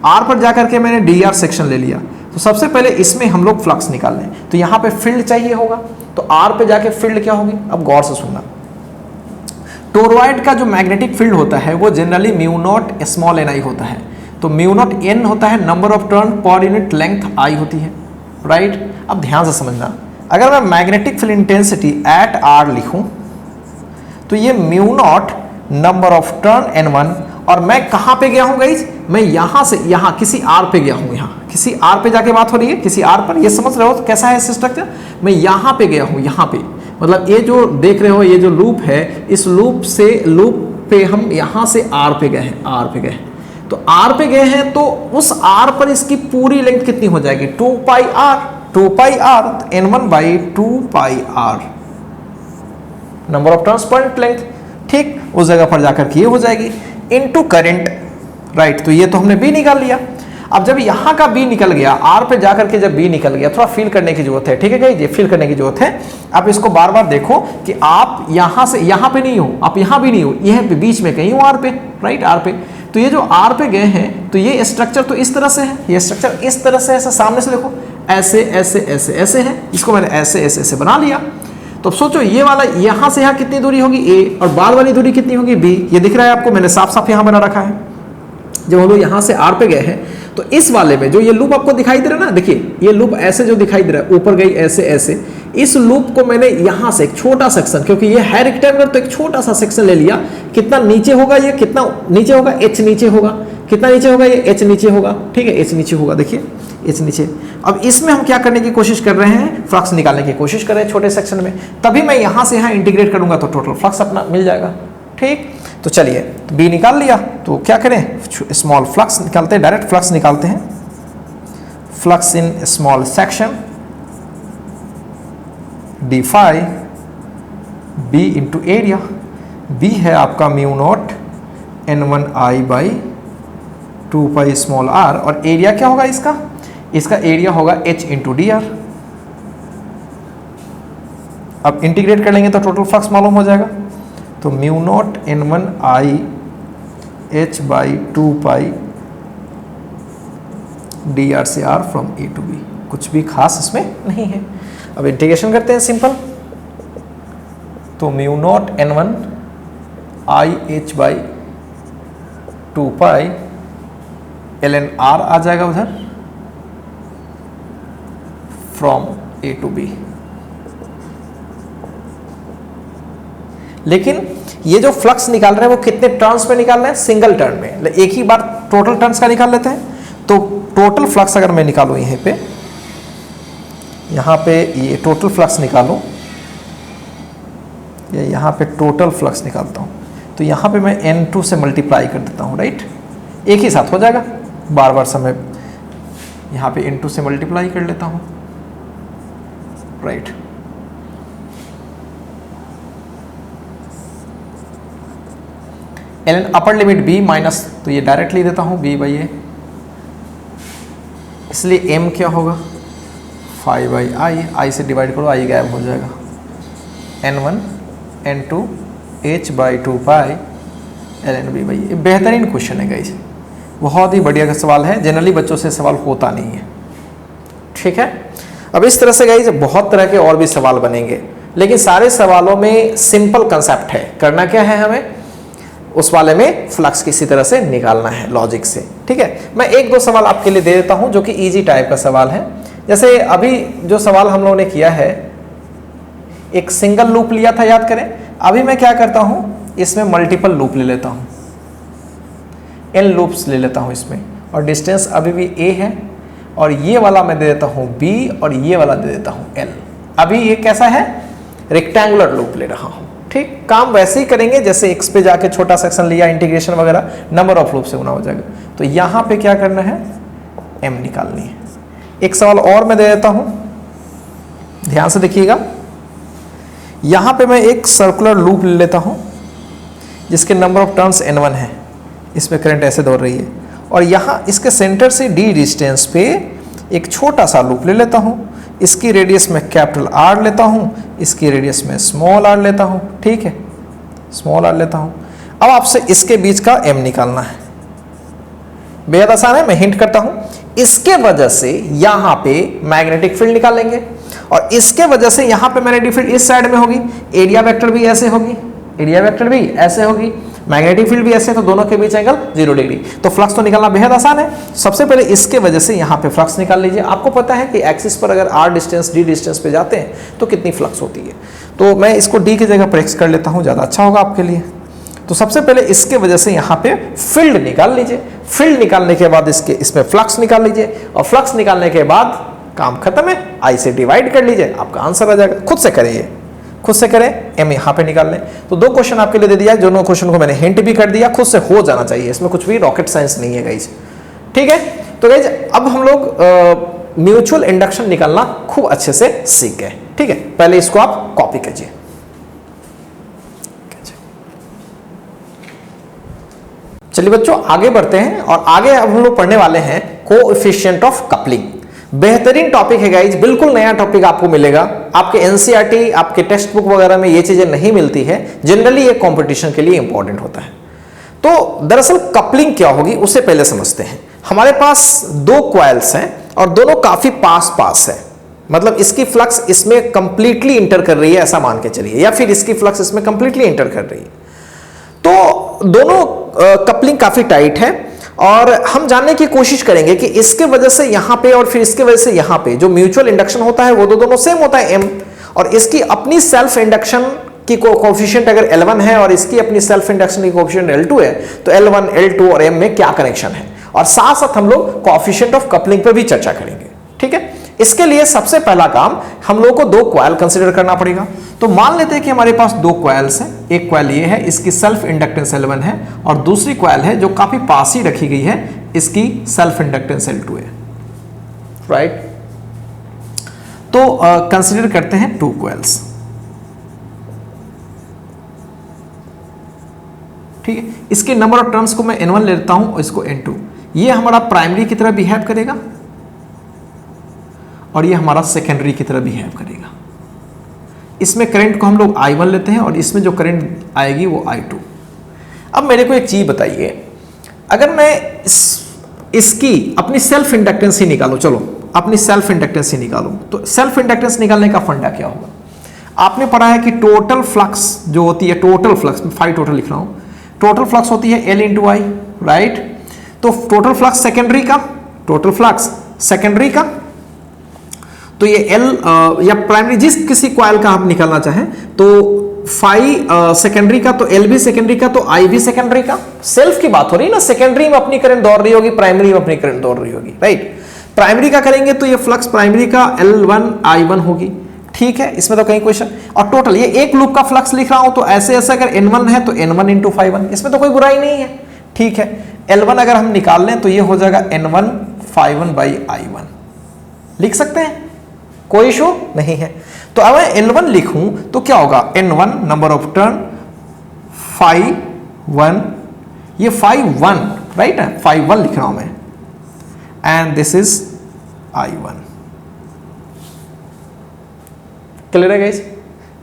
आर पर जाकर के मैंने डी आर सेक्शन ले लिया, तो सबसे पहले इसमें हम लोग फ्लक्स निकाल लें। तो यहां पे फील्ड चाहिए होगा, तो आर पे जाके फील्ड क्या होगी, अब गौर से सुनना। टोरॉइड का जो मैग्नेटिक फील्ड होता है वो generally mu naught small N I होता है। तो म्यू नॉट एन होता है number of turn per unit length I होती है, राइट। अब ध्यान से समझना, अगर मैं magnetic field intensity at R लिखूं तो ये mu naught number of turn n1, और मैं कहां पे गया हूं गाइज, मैं यहां से यहां किसी आर पे गया हूं, यहां किसी आर पे जाके बात हो रही है, किसी आर पर। ये समझ रहे हो कैसा है स्ट्रक्चर, मैं यहां पे गया हूं, यहां पे, मतलब ये जो देख रहे हो ये जो लूप है, इस लूप पे हम यहां से आर पे गए हैं, आर पे गए, तो आर पे गए हैं, तो उस आर पर इसकी पूरी लेंथ कितनी हो जाएगी, 2 pi R, n1 by 2 pi R, number of turns per length, ठीक। उस जगह पर जाकर के ये हो जाएगी इनटू करंट, राइट। तो ये तो हमने बी निकाल लिया। अब जब यहाँ का बी निकल गया, आर पे जाकर के जब बी निकल गया, थोड़ा फील करने की जरूरत है, ठीक है ये फील करने की जरूरत है। आप इसको बार बार देखो कि आप यहाँ से यहाँ पे नहीं हो, आप यहाँ भी नहीं हो, यह बीच में कहीं हो आर पे, राइट, आर पे। तो ये जो आर पे गए हैं, तो ये स्ट्रक्चर तो इस तरह से है, ये स्ट्रक्चर इस तरह से ऐसा सामने से देखो, ऐसे ऐसे ऐसे ऐसे है, इसको मैंने ऐसे ऐसे ऐसे बना लिया। तो सोचो ये वाला यहाँ से यहाँ कितनी दूरी होगी, ए, और बाद वाली दूरी कितनी होगी, बी। ये दिख रहा है आपको, मैंने साफ साफ यहाँ बना रखा है। जब हम लोग यहाँ से आर पे गए हैं, तो इस वाले में जो ये लूप आपको दिखाई दे रहा है ना, देखिए ये लूप ऐसे जो दिखाई दे रहा है, ऊपर गई ऐसे ऐसे, इस लूप को मैंने यहाँ से एक छोटा सेक्शन, क्योंकि ये है रेक्टेंगुलर, तो एक छोटा सा सेक्शन ले लिया। कितना नीचे होगा ये, कितना नीचे होगा, एच नीचे होगा, कितना नीचे होगा ये, एच नीचे होगा, ठीक है, एच नीचे होगा, देखिए एच नीचे। अब इसमें हम क्या करने की कोशिश कर रहे हैं, फ्लक्स निकालने की कोशिश कर रहे हैं छोटे सेक्शन में, तभी मैं यहाँ से यहाँ इंटीग्रेट करूंगा तो टोटल फ्लक्स अपना मिल जाएगा, ठीक। तो चलिए, तो बी निकाल लिया, तो क्या करें, स्मॉल फ्लक्स निकालते हैं, डायरेक्ट फ्लक्स निकालते हैं। Flux in small section D phi B into area. B है आपका mu naught n1 I by 2 pi small R, और एरिया क्या होगा इसका, इसका एरिया होगा h इंटू डी आर। अब इंटीग्रेट कर लेंगे तो टोटल फ्लक्स मालूम हो जाएगा। तो mu naught n1 I h by 2 pi D R से R from A to B, कुछ भी खास इसमें नहीं है। अब इंटीग्रेशन करते हैं सिंपल, तो mu naught n1 I h by 2 pi ln r आ जाएगा उधर, फ्रॉम ए टू बी। लेकिन ये जो फ्लक्स निकाल रहे हैं वो कितने टर्न्स में निकाल रहे हैं, सिंगल टर्न में, एक ही बार टोटल टर्न्स का निकाल लेते हैं। तो टोटल फ्लक्स अगर मैं निकालूं यहाँ पे ये टोटल फ्लक्स निकालूं, यहाँ पे टोटल फ्लक्स निकालता हूँ, तो यहाँ पे मैं n2 से मल्टीप्लाई कर देता हूँ, राइट, एक ही साथ हो जाएगा, बार बार समय यहाँ पे n2 से मल्टीप्लाई कर लेता हूँ, right. ln upper limit b minus, तो ये डायरेक्टली देता हूँ b बाई ए, इसलिए m क्या होगा 5 बाई आई से डिवाइड करो, i गायब हो जाएगा, n1 n2 h by 2 pi ln b by A. बेहतरीन क्वेश्चन है गाइस, बहुत ही बढ़िया का सवाल है, जनरली बच्चों से सवाल होता नहीं है। ठीक है, अब इस तरह से गाइस बहुत तरह के और भी सवाल बनेंगे, लेकिन सारे सवालों में सिंपल कंसेप्ट है। करना क्या है, हमें उस वाले में फ्लक्स किसी तरह से निकालना है लॉजिक से। ठीक है, मैं एक दो सवाल आपके लिए दे देता हूं जो कि इजी टाइप का सवाल है। जैसे अभी जो सवाल हम लोगों ने किया है, एक सिंगल लूप लिया था, याद करें। अभी मैं क्या करता हूं, इसमें मल्टीपल लूप ले लेता हूं, n लूप्स ले लेता हूं इसमें, और डिस्टेंस अभी भी a है, और ये वाला मैं दे देता हूं b, और ये वाला दे देता हूं l। अभी ये कैसा है, रेक्टेंगुलर लूप ले रहा हूं। ठीक, काम वैसे ही करेंगे जैसे x पे जाके छोटा सेक्शन लिया, इंटीग्रेशन वगैरह, नंबर ऑफ लूप से गुना हो जाएगा। तो यहां पे क्या करना है, m निकालनी है। एक सवाल और मैं दे देता हूं, ध्यान से देखिएगा। यहां पे मैं एक सर्कुलर लूप ले लेता हूं जिसके नंबर ऑफ टर्न्स n1 है, इसमें करंट ऐसे दौड़ रही है, और यहाँ इसके सेंटर से d डिस्टेंस पे एक छोटा सा लूप ले लेता हूँ। इसकी रेडियस में कैपिटल R लेता हूँ, इसकी रेडियस में स्मॉल r लेता हूँ। ठीक है, स्मॉल r लेता हूँ। अब आपसे इसके बीच का m निकालना है, बेहद आसान है, मैं हिंट करता हूँ। इसके वजह से यहाँ पे मैग्नेटिक फील्ड निकालेंगे, और इसके वजह से यहाँ पे मैग्नेटिक फील्ड इस साइड में होगी, एरिया वेक्टर भी ऐसे होगी, एरिया वेक्टर भी ऐसे होगी, मैग्नेटिक फील्ड भी ऐसे, तो दोनों के बीच एंगल 0 डिग्री। तो फ्लक्स तो निकालना बेहद आसान है। सबसे पहले इसके वजह से यहाँ पे फ्लक्स निकाल लीजिए। आपको पता है कि एक्सिस पर अगर r डिस्टेंस d डिस्टेंस पे जाते हैं तो कितनी फ्लक्स होती है। तो मैं इसको d की जगह पर x कर लेता हूँ, ज़्यादा अच्छा होगा आपके लिए। तो सबसे पहले इसके वजह से यहाँ पे फील्ड निकाल लीजिए। फील्ड निकालने के बाद इसमें फ्लक्स निकाल लीजिए, और फ्लक्स निकालने के बाद काम खत्म है, I से डिवाइड कर लीजिए, आपका आंसर आ जाएगा। खुद से करिए, खुद से करें, m यहाँ पे निकाल लें। तो दो क्वेश्चन आपके लिए दे दिया, दोनों क्वेश्चन को मैंने हिंट भी कर दिया, खुद से हो जाना चाहिए, इसमें कुछ भी रॉकेट साइंस नहीं है गाइज। ठीक है, तो गाइज अब हम लोग म्यूचुअल इंडक्शन निकालना खूब अच्छे से सीख गए। ठीक है, पहले इसको आप कॉपी कीजिए। चलिए बच्चों आगे बढ़ते हैं, और आगे अब हम लोग पढ़ने वाले हैं कोएफिशिएंट ऑफ कपलिंग। बेहतरीन टॉपिक है गाइज, बिल्कुल नया टॉपिक आपको मिलेगा। आपके एनसीईआरटी, आपके टेक्स्ट बुक वगैरह में ये चीजें नहीं मिलती है, जनरली ये कंपटीशन के लिए इंपॉर्टेंट होता है। तो दरअसल कपलिंग क्या होगी उसे पहले समझते हैं। हमारे पास दो कॉइल्स हैं और दोनों काफी पास पास है, मतलब इसकी फ्लक्स इसमें कंप्लीटली इंटर कर रही है ऐसा मान के चलिए, या फिर इसकी फ्लक्स इसमें कंप्लीटली इंटर कर रही है। तो दोनों कपलिंग काफी टाइट है, और हम जानने की कोशिश करेंगे कि इसके वजह से यहां पे और फिर इसके वजह से यहां पे जो म्यूचुअल इंडक्शन होता है वो दोनों सेम होता है m, और इसकी अपनी सेल्फ इंडक्शन की कोएफिशिएंट अगर L1 है और इसकी अपनी सेल्फ इंडक्शन की कोएफिशिएंट L2 है, तो L1, L2 और m में क्या कनेक्शन है, और साथ साथ हम लोग कोएफिशिएंट ऑफ कपलिंग पर भी चर्चा करेंगे। ठीक है, इसके लिए सबसे पहला काम हम लोगों को दो कॉइल कंसीडर करना पड़ेगा। तो मान लेते हैं कि हमारे पास दो कॉइल्स हैं, एक कॉइल ये है, इसकी सेल्फ इंडक्टेंस L1 है, और दूसरी कॉइल है जो काफी पास ही रखी गई है, इसकी सेल्फ इंडक्टेंस L2 है। राइट, तो कंसीडर करते हैं टू कॉइल्स। ठीक है, इसके नंबर ऑफ टर्न्स को मैं N1 ले लेता हूं और इसको N2। ये हमारा प्राइमरी की तरह बिहेव करेगा और ये हमारा सेकेंडरी की तरह बिहेव करेगा। इसमें करंट को हम लोग I1 लेते हैं और इसमें जो करंट आएगी वो I2। अब मेरे को एक चीज बताइए, अगर मैं इसकी अपनी सेल्फ इंडक्टेंस ही निकालूं, चलो अपनी सेल्फ इंडक्टेंस ही निकालूं, तो सेल्फ इंडक्टेंस निकालने का फंडा क्या होगा? आपने पढ़ा है कि टोटल फ्लक्स जो होती है, टोटल फ्लक्स, 5 टोटल लिख रहा हूं, टोटल फ्लक्स होती है L इंटू आई, राइट। तो टोटल फ्लक्स सेकेंडरी का, टोटल फ्लक्स सेकेंडरी का, तो ये L या प्राइमरी जिस किसी कॉइल का आप निकालना चाहें, तो फाई सेकेंडरी का, तो L भी सेकेंडरी का, तो I भी सेकेंडरी का। सेल्फ की बात हो रही है ना, सेकेंडरी में अपनी करंट दौड़ रही होगी, प्राइमरी में अपनी करंट दौड़ रही होगी, राइट। प्राइमरी का करेंगे तो ये फ्लक्स प्राइमरी का L1 I1 होगी, ठीक है, इसमें तो कहीं क्वेश्चन। और टोटल ये एक लूप का फ्लक्स लिख रहा हूं, तो ऐसे ऐसे अगर N1 है तो N1 इंटू ∅1, इसमें तो कोई बुराई नहीं है, ठीक है। L1 अगर हम निकाल लें तो ये हो जाएगा N1 ∅1 बाई I1, लिख सकते हैं, कोई इशू नहीं है। तो अब मैं L1 लिखूं तो क्या होगा, N1 नंबर ऑफ टर्न, ∅1, ये ∅1, राइट है, ∅1 लिख रहा हूं मैं, and this is I1। Clear है गाइस?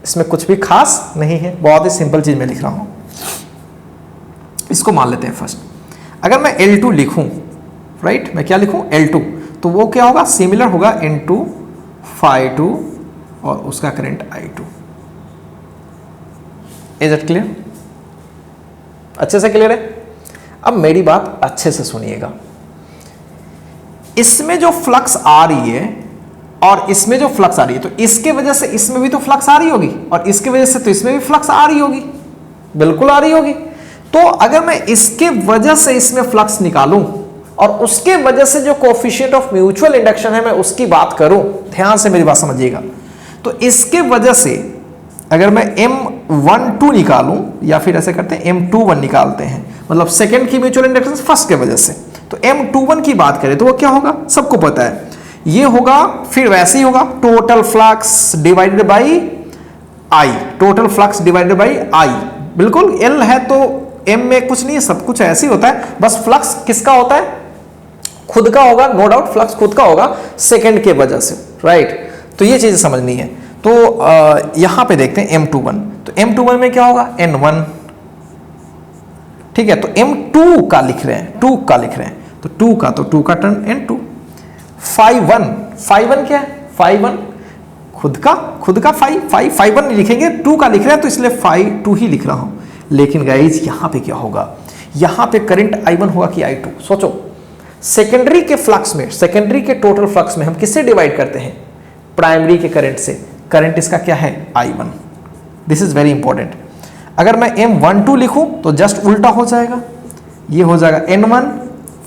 इसमें कुछ भी खास नहीं है, बहुत ही सिंपल चीज मैं लिख रहा हूं। इसको मान लेते हैं फर्स्ट। अगर मैं L2 लिखूं, राइट, मैं क्या लिखूं L2, तो वो क्या होगा, सिमिलर होगा N2 phi2 और उसका current I2। Is it clear? अच्छे से क्लियर है? अब मेरी बात अच्छे से सुनिएगा, इसमें जो फ्लक्स आ रही है और इसमें जो फ्लक्स आ रही है, तो इसके वजह से इसमें भी तो फ्लक्स आ रही होगी और इसके वजह से तो इसमें भी फ्लक्स आ रही होगी, बिल्कुल आ रही होगी। तो अगर मैं इसके वजह से इसमें फ्लक्स निकालूं और उसके वजह से जो कोएफिशिएंट ऑफ म्यूचुअल इंडक्शन है मैं उसकी बात करूं, ध्यान से मेरी बात समझिएगा, तो इसके वजह से अगर मैं M12 निकालूं या फिर ऐसे करते हैं M21 निकालते हैं, मतलब सेकंड की म्यूचुअल इंडक्टेंस फर्स्ट के वजह से, तो M21 की बात करें तो वो क्या होगा, सबको पता है, ये होगा, फिर वैसे ही होगा total flux divided by I, total flux divided by I, बिल्कुल L है तो M में कुछ नहीं है, सब कुछ ऐसे ही होता है, बस फ्लक्स किसका होता है, खुद का होगा, नो डाउट फ्लक्स खुद का होगा सेकंड के वजह से, राइट। तो ये चीज समझनी है। तो यहां पे देखते हैं M21, तो M21 में क्या होगा N1, ठीक है, तो M2 का लिख रहे हैं, 2 का लिख रहे हैं, तो 2 का, तो 2 का टर्न N2, phi1 क्या है, phi1 खुद का phi1 नहीं लिखेंगे, 2 का लिख रहे हैं तो इसलिए phi2 ही लिख रहा हूं। लेकिन गाइज यहां पे क्या होगा, यहां पे करंट I1 होगा कि I2, सोचो, सेकेंडरी के फ्लक्स में, सेकेंडरी के टोटल फ्लक्स में हम किससे डिवाइड करते हैं, प्राइमरी के करंट से, करंट इसका क्या है I1, this is very important. अगर मैं M12 लिखूं तो जस्ट उल्टा हो जाएगा, ये हो जाएगा N1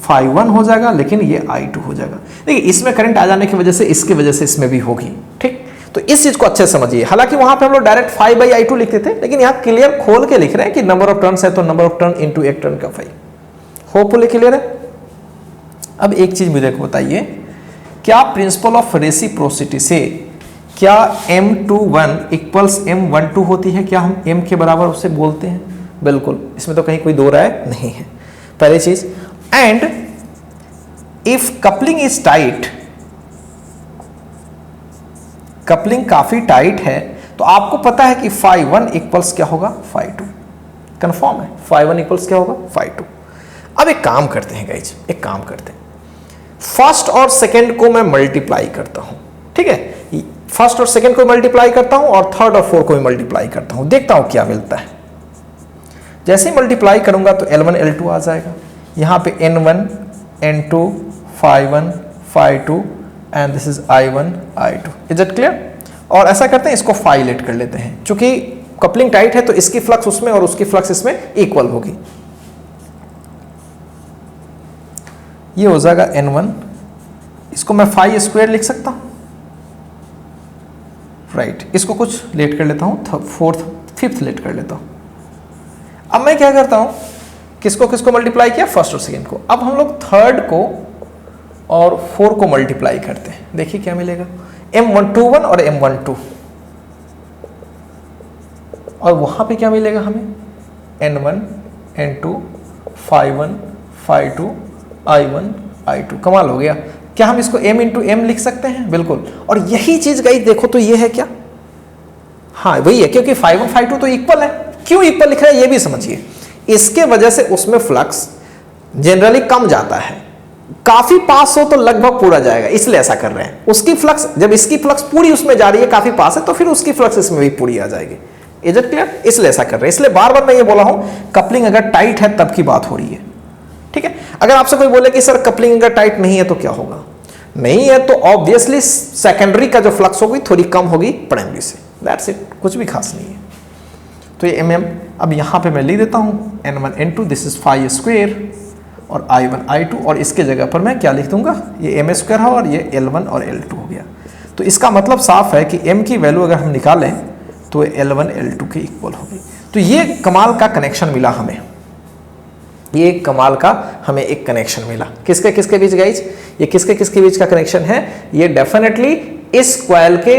phi1 हो जाएगा, लेकिन ये I2 हो जाएगा। देखिए इसमें करंट आ जाने की वजह से इसकी वजह से इसमें भी होगी, ठीक। तो इस चीज को अच्छे से समझिए, हालांकि वहां पे हम लोग डायरेक्ट phi by I2 लिखते थे, लेकिन यहां क्लियर खोल के लिख रहे हैं कि नंबर ऑफ टर्न्स है तो नंबर ऑफ टर्न इनटू एक टर्न का phi। होपफुली क्लियर है? अब एक चीज मुझे बताइए, क्या प्रिंसिपल ऑफ रेसिप्रोसिटी से क्या M21 इक्वल्स M12 होती है? क्या हम M के बराबर उसे बोलते हैं? बिल्कुल, इसमें तो कहीं कोई दो राय नहीं है, पहली चीज। And if coupling is tight, coupling काफी टाइट है, तो आपको पता है कि phi1 इक्वल्स क्या होगा phi2, कंफर्म है, phi1 इक्वल्स क्या होगा phi2। अब एक काम करते हैं गाइज, एक काम करते हैं, फर्स्ट और सेकंड को मैं मल्टीप्लाई करता हूं, ठीक है, फर्स्ट और सेकंड को मल्टीप्लाई करता हूं और थर्ड और फोर्थ को भी मल्टीप्लाई करता हूं, देखता हूं क्या मिलता है। जैसे ही मल्टीप्लाई करूंगा तो L1 L2 आ जाएगा, यहां पे N1 N2 phi1 phi2 and this is I1 I2। Is it clear? और ऐसा करते हैं, इसको फाइलेट कर लेते हैं, क्योंकि कपलिंग टाइट है तो इसकी फ्लक्स उसमें और उसकी फ्लक्स इसमें इक्वल होगी। ये हो जाएगा N1, इसको मैं phi स्क्वायर लिख सकता हूं, राइट। इसको कुछ लेट कर लेता हूं, फोर्थ फिफ्थ लेट कर लेता हूं। अब मैं क्या करता हूं, किसको किसको मल्टीप्लाई किया, फर्स्ट और सेकंड को। अब हम लोग थर्ड को और 4 को मल्टीप्लाई करते हैं, देखिए क्या मिलेगा, M21 और M12, और वहां पे क्या मिलेगा हमें, N1 N2 phi1 phi2 I1 I2। कमाल हो गया, क्या हम इसको M इंटू M लिख सकते हैं? बिल्कुल। और यही चीज गई देखो तो ये है क्या, हाँ वही है, क्योंकि phi1 phi2 तो इक्वल है। क्यों इक्वल लिख रहा है ये भी समझिए, इसके वजह से उसमें फ्लक्स जनरली कम जाता है, काफी पास हो तो लगभग पूरा जाएगा, इसलिए ऐसा कर रहे हैं। उसकी फ्लक्स, जब इसकी फ्लक्स पूरी उसमें जा रही है, काफी पास है, तो फिर उसकी फ्लक्स इसमें भी पूरी आ जाएगी। Is it clear? इसलिए ऐसा कर रहे हैं। इसलिए बार बार मैं ये बोला हूं, कपलिंग अगर टाइट है तब की बात हो रही है, ठीक है। अगर आपसे कोई बोले कि सर कपलिंग अगर टाइट नहीं है तो क्या होगा, नहीं है तो ऑब्वियसली सेकेंडरी का जो फ्लक्स होगी थोड़ी कम होगी प्राइमरी से, दैट्स इट, कुछ भी खास नहीं है। तो ये mm, अब यहां पे मैं लिख देता हूं N1 N2, this is phi square और I1 I2, और इसके जगह पर मैं क्या लिख दूंगा, ये m स्क्वायर है और ये L1 और L2 हो गया। तो इसका मतलब साफ है कि m की वैल्यू अगर हम निकालें तो L1 L2 के इक्वल होगी। तो ये कमाल का कनेक्शन मिला हमें, ये कमाल का हमें एक कनेक्शन मिला। किसके किसके बीच गाइज, ये किसके किसके बीच का कनेक्शन है, ये डेफिनेटली इस कॉइल के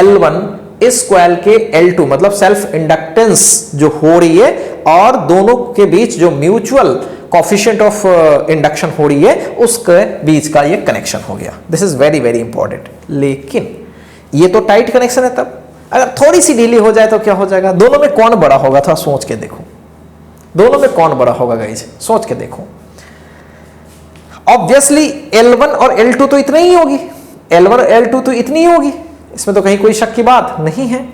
L1 इस कॉइल के L2, मतलब सेल्फ इंडक्टेंस जो हो रही है और दोनों के बीच जो म्यूचुअल कोएफिशिएंट ऑफ इंडक्शन हो रही है उसके बीच का ये कनेक्शन हो गया। This is very very important. लेकिन ये तो टाइट कनेक्शन है, तब अगर थोड़ी सी ढीली हो जाए तो क्या हो जाएगा, दोनों में कौन बड़ा होगा, था सोच के देखो, दोनों में कौन बड़ा होगा गाइज, सोच के देखो। ऑब्वियसली L1 और L2 तो इतना ही होगी, L1 और L2 तो इतनी ही होगी, इसमें तो कहीं कोई शक की बात नहीं है।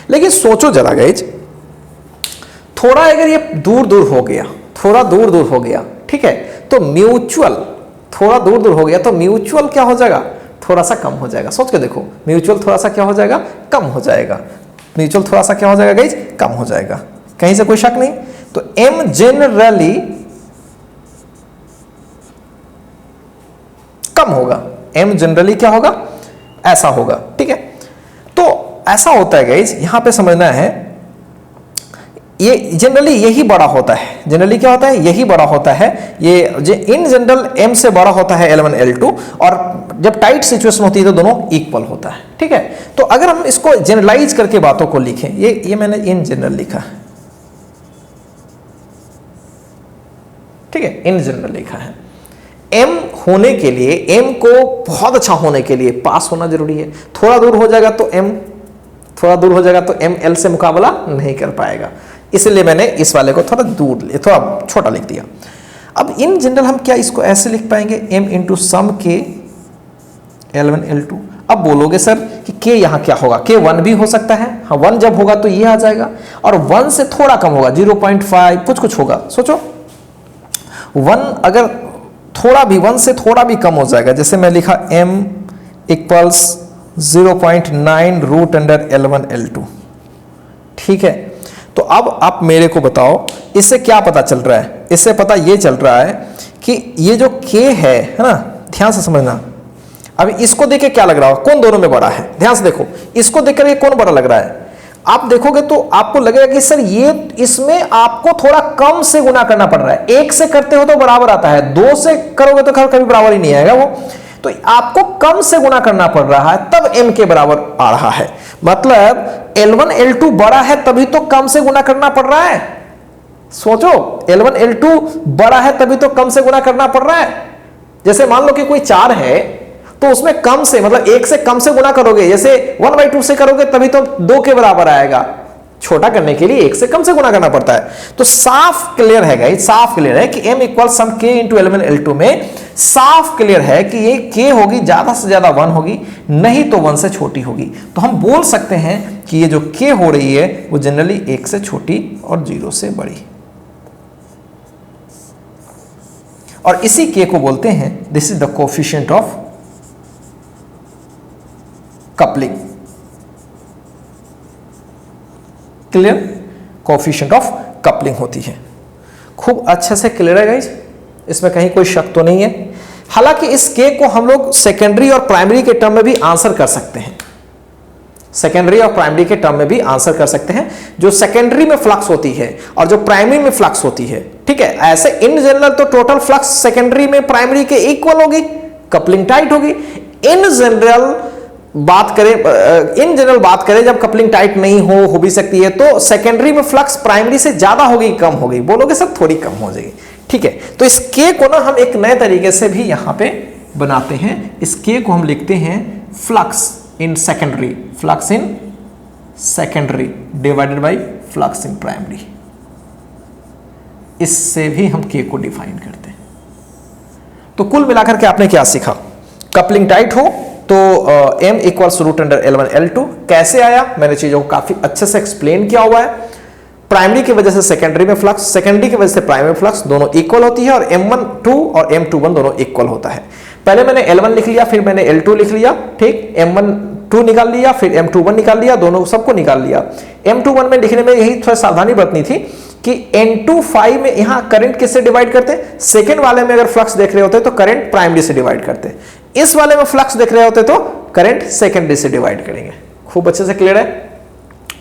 लेकिन सोचो जरा गाइज, थोड़ा अगर ये दूर दूर हो गया, थोड़ा दूर दूर हो गया, ठीक है, तो म्यूचुअल थोड़ा दूर दूर हो गया तो म्यूचुअल क्या हो जाएगा, थोड़ा सा कम हो जाएगा। सोच के देखो, म्यूचुअल थोड़ा सा क्या हो जाएगा, कम हो जाएगा। म्यूचुअल थोड़ा सा क्या हो जाएगा गाइज, कम हो जाएगा, कहीं से कोई शक नहीं। तो M जनरली कम होगा, M जनरली क्या होगा, ऐसा होगा, ठीक है। तो ऐसा होता है गाइज, यहां पे समझना है, ये जनरली यही बड़ा होता है, जनरली क्या होता है, यही बड़ा होता है। ये इन जनरल M से बड़ा होता है L1 L2, और जब टाइट सिचुएशन होती है तो दोनों इक्वल होता है, ठीक है। तो अगर हम इसको जनरलाइज करके बातों को लिखें, ये मैंने इन जनरल लिखा है, ठीक है, इन जनरल लिखा है। M होने के लिए, M को बहुत अच्छा होने के लिए पास होना जरूरी है। थोड़ा दूर हो जाएगा तो M, थोड़ा दूर हो जाएगा तो M L से मुकाबला नहीं कर पाएगा, इसलिए मैंने इस वाले को थोड़ा दूर, थोड़ा छोटा लिख दिया। अब इन जनरल हम क्या इसको ऐसे लिख पाएंगे, M इंटू सम के L1 L2। अब बोलोगे सर कि K यहाँ क्या होगा, K 1 भी हो सकता है, हाँ 1 जब होगा तो ये आ जाएगा, और 1 से थोड़ा कम होगा, 0.5 कुछ होगा। सोचो 1 अगर थोड़ा भी 1 से थोड़ा भी कम हो जाएगा, जैसे मैं लिखा M equals 0.9 root under L1 L2, ठीक है। तो अब आप मेरे को बताओ, इससे क्या पता चल रहा है, इससे पता ये चल रहा है कि ये जो K है ना, ध्यान से समझना। अभी इसको देख के क्या लग रहा हो, कौन दोनों में बड़ा है, ध्यान से देखो, इसको देख कर ये कौन बड़ा लग रहा है। आप देखोगे तो आपको लगेगा कि सर ये, इसमें आपको थोड़ा कम से गुना करना पड़ रहा है। 1 से करते हो तो बराबर आता है, 2 से करोगे तो कभी बराबर ही नहीं आएगा वो, तो आपको कम से गुना करना पड़ रहा है, तब M के बराबर आ रहा है। मतलब L1 L2 बड़ा है तभी तो कम से गुना करना पड़ रहा है। सोचो, L1 L2 बड़ा है तभी तो कम से गुना करना पड़ रहा है। जैसे मान लो कि कोई 4 है तो उसमें कम से, मतलब 1 से कम से गुना करोगे, जैसे 1/2 से करोगे तभी तो 2 के बराबर आएगा। छोटा करने के लिए 1 से कम से गुना करना पड़ता है। तो साफ क्लियर है गाइस, साफ क्लियर है कि M इक्वल सम K इंटू L1 L2 में साफ क्लियर है कि ये K होगी ज्यादा से ज्यादा 1 होगी, नहीं तो 1 से छोटी होगी। तो हम बोल सकते हैं कि ये जो K हो रही है वो जनरली 1 से छोटी और 0 से बड़ी, और इसी K को बोलते हैं, this is the coefficient of coupling. Clear, coefficient of coupling होती है। खूब अच्छे से क्लियर है गाइस, इसमें कहीं कोई शक तो नहीं है। हालांकि इस K को हम लोग सेकेंडरी और प्राइमरी के टर्म में भी आंसर कर सकते हैं, सेकेंडरी और प्राइमरी के टर्म में भी आंसर कर सकते हैं। जो सेकेंडरी में फ्लक्स होती है और जो प्राइमरी में फ्लक्स होती है, ठीक है। ऐसे इन जनरल तो टोटल फ्लक्स सेकेंडरी में प्राइमरी के इक्वल होगी, कपलिंग टाइट होगी। इन जनरल बात करें जब कपलिंग टाइट नहीं हो भी सकती है, तो सेकेंडरी में फ्लक्स प्राइमरी से ज्यादा होगी, कम होगी। बोलोगे सर थोड़ी कम हो जाएगी, ठीक है। तो इस K को ना हम एक नए तरीके से भी यहां पे बनाते हैं। इस K को हम लिखते हैं flux in secondary, flux in secondary divided by flux in primary. इससे भी हम K को डिफाइन करते हैं। तो कुल मिलाकर के आपने क्या सीखा, कपलिंग टाइट हो तो M equals root under L1 L2 कैसे आया, मैंने चीजों को काफी अच्छे से एक्सप्लेन किया हुआ है। प्राइमरी की वजह से सेकेंडरी में फ्लक्स, सेकेंडरी की वजह से प्राइमरी फ्लक्स, दोनों इक्वल होती है, और M12 और M21 दोनों इक्वल होता है। पहले मैंने L1 लिख लिया, फिर मैंने L2 लिख लिया, ठीक। M12 निकाल लिया, फिर M21 निकाल लिया, दोनों सबको निकाल लिया। M21 में लिखने में यही थोड़ा सावधानी बरतनी थी कि N25 में यहां करंट किससे डिवाइड करते हैं, सेकेंड वाले में अगर फ्लक्स देख रहे होते तो करंट प्राइमरी से डिवाइड करते हैं, इस वाले में फ्लक्स देख रहे होते तो करंट सेकेंडरी से डिवाइड करेंगे। खूब अच्छे से क्लियर है।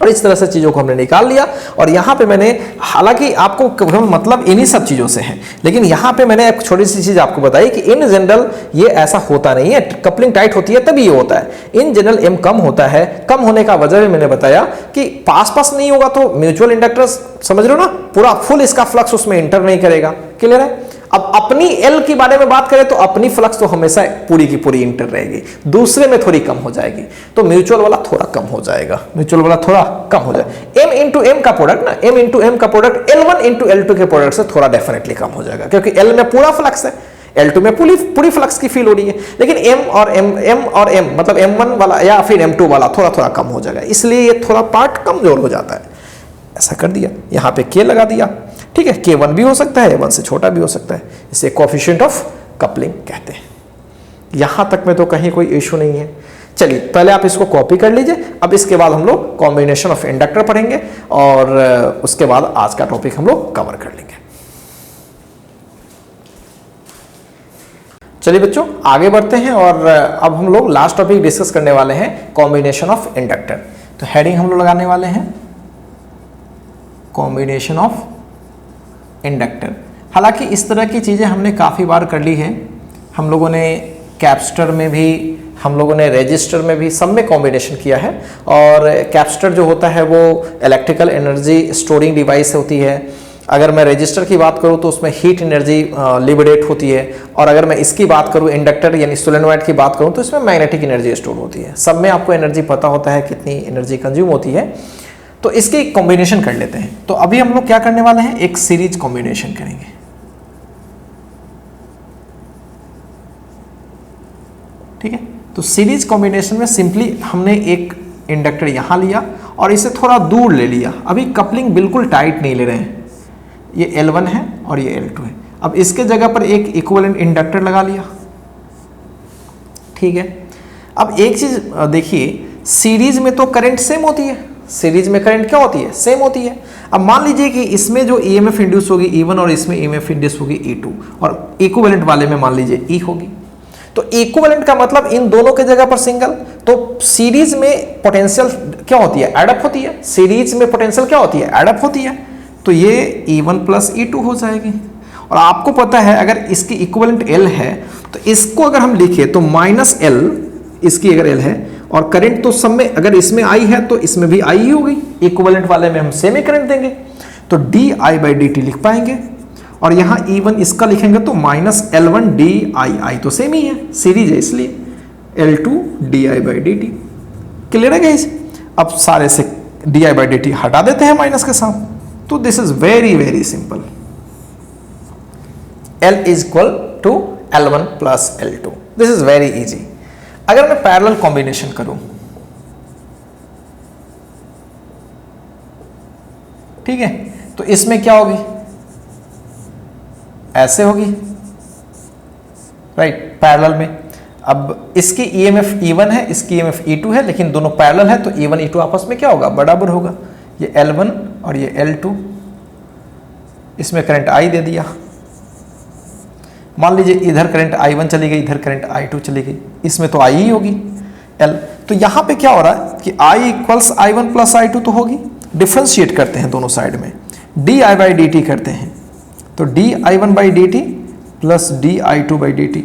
और इस तरह से चीजों को हमने निकाल लिया, और यहां पे मैंने, हालांकि आपको मतलब इन्हीं सब चीजों से है, लेकिन यहां पे मैंने एक छोटी सी चीज आपको बताई कि इन जनरल ये ऐसा होता नहीं है, कपलिंग टाइट होती है तभी ये होता है। इन जनरल M कम होता है, कम होने का वजह भी मैंने बताया कि पास नहीं होगा तो म्यूचुअल इंडक्टर्स, समझ रहे हो ना, पूरा फुल इसका फ्लक्स उसमें इंटर नहीं करेगा। क्लियर है। अब अपनी L के बारे में बात करें तो अपनी फ्लक्स तो हमेशा पूरी की पूरी इंटर रहेगी, दूसरे में थोड़ी कम हो जाएगी, तो म्यूचुअल वाला थोड़ा कम हो जाएगा, म्यूचुअल वाला थोड़ा कम हो जाएगा। M इंटू M का प्रोडक्ट ना, M इंटू M का प्रोडक्ट L1 इंटू L2 के प्रोडक्ट से थोड़ा डेफिनेटली कम हो जाएगा, क्योंकि L में पूरा फ्लक्स है, L2 में पूरी पूरी फ्लक्स की फील हो रही है, लेकिन M मतलब M1 वाला या फिर M2 वाला थोड़ा थोड़ा कम हो जाएगा, इसलिए ये थोड़ा पार्ट कमजोर हो जाता है। ऐसा कर दिया, यहाँ पे K लगा दिया, ठीक है। K1 भी हो सकता है, A1 से छोटा भी हो सकता है, इसे कोएफिशिएंट ऑफ कपलिंग कहते हैं। यहां तक में तो कहीं कोई इशू नहीं है। चलिए पहले आप इसको कॉपी कर लीजिए, अब इसके बाद हम लोग कॉम्बिनेशन ऑफ इंडक्टर पढ़ेंगे और उसके बाद आज का टॉपिक हम लोग कवर कर लेंगे। चलिए बच्चों आगे बढ़ते हैं और अब हम लोग लास्ट टॉपिक डिस्कस करने वाले हैं, कॉम्बिनेशन ऑफ इंडक्टर। तो हेडिंग हम लोग लगाने वाले हैं कॉम्बिनेशन ऑफ इंडक्टर। हालांकि इस तरह की चीजें हमने काफी बार कर ली है, हम लोगों ने कैपेसिटर में भी, हम लोगों ने रेजिस्टर में भी, सब में कॉम्बिनेशन किया है। और कैपेसिटर जो होता है वो इलेक्ट्रिकल एनर्जी स्टोरिंग डिवाइस होती है। अगर मैं रेजिस्टर की बात करूं तो उसमें हीट एनर्जी लिबरेट होती है, और अगर मैं इसकी बात करूं इंडक्टर यानी सोलेनोइड की बात करूं तो इसमें मैग्नेटिक एनर्जी स्टोर होती है। सब में आपको एनर्जी पता होता है कितनी एनर्जी कंज्यूम होती है। तो इसकी कॉम्बिनेशन कर लेते हैं। तो अभी हम लोग क्या करने वाले हैं, एक सीरीज कॉम्बिनेशन करेंगे। ठीक है, तो सीरीज कॉम्बिनेशन में सिंपली हमने एक इंडक्टर यहां लिया और इसे थोड़ा दूर ले लिया। अभी कपलिंग बिल्कुल टाइट नहीं ले रहे हैं, ये L1 है और ये L2 है। अब इसके जगह पर एक इक्विवेलेंट इंडक्टर लगा लिया, ठीक है। अब एक चीज देखिए, सीरीज में तो करंट सेम होती है, सीरीज में करंट क्या होती है, सेम होती है। अब मान लीजिए कि इसमें जो EMF इंड्यूस होगी E1 और इसमें EMF इंड्यूस होगी E2, और इक्विवेलेंट वाले में मान लीजिए E होगी। तो इक्विवेलेंट का मतलब इन दोनों के जगह पर सिंगल। तो सीरीज में पोटेंशियल क्या होती है, एडअप होती है। सीरीज में पोटेंशियल क्या होती है, एडअप होती है। तो ये E1 प्लस E2 हो जाएगी। और आपको पता है अगर इसकी इक्विवेलेंट L है तो इसको अगर हम लिखे तो माइनस L, इसकी अगर L है, और करंट तो सब में, अगर इसमें I है तो इसमें भी I ही होगी। इक्विवेलेंट वाले में हम सेम ही करंट देंगे, तो di/dt लिख पाएंगे। और यहाँ E1 इसका लिखेंगे तो माइनस L1 di, तो सेम ही है, सीरीज है इसलिए L2 di/dt। क्लियर है गाइस? अब सारे से di/dt हटा देते हैं माइनस के साथ, तो this is very very simple. L is equal to L1 plus L2, this is very easy. अगर मैं पैरेलल कॉम्बिनेशन करूं, ठीक है, तो इसमें क्या होगी, ऐसे होगी, राइट, पैरेलल में। अब इसकी EMF E1 है, इसकी EMF E2 है, लेकिन दोनों पैरेलल है तो E1 E2 आपस में क्या होगा, बराबर होगा। ये L1 और ये L2, इसमें करंट I दे दिया। मान लीजिए इधर करंट I1 चली गई, इधर करंट I2 चली गई, इसमें तो I ही होगी L। तो यहां पे क्या हो रहा है कि I equals I1 plus I2 तो होगी। डिफ्रेंशिएट करते हैं दोनों साइड में, di/dt करते हैं, तो di1/dt प्लस di2/dt,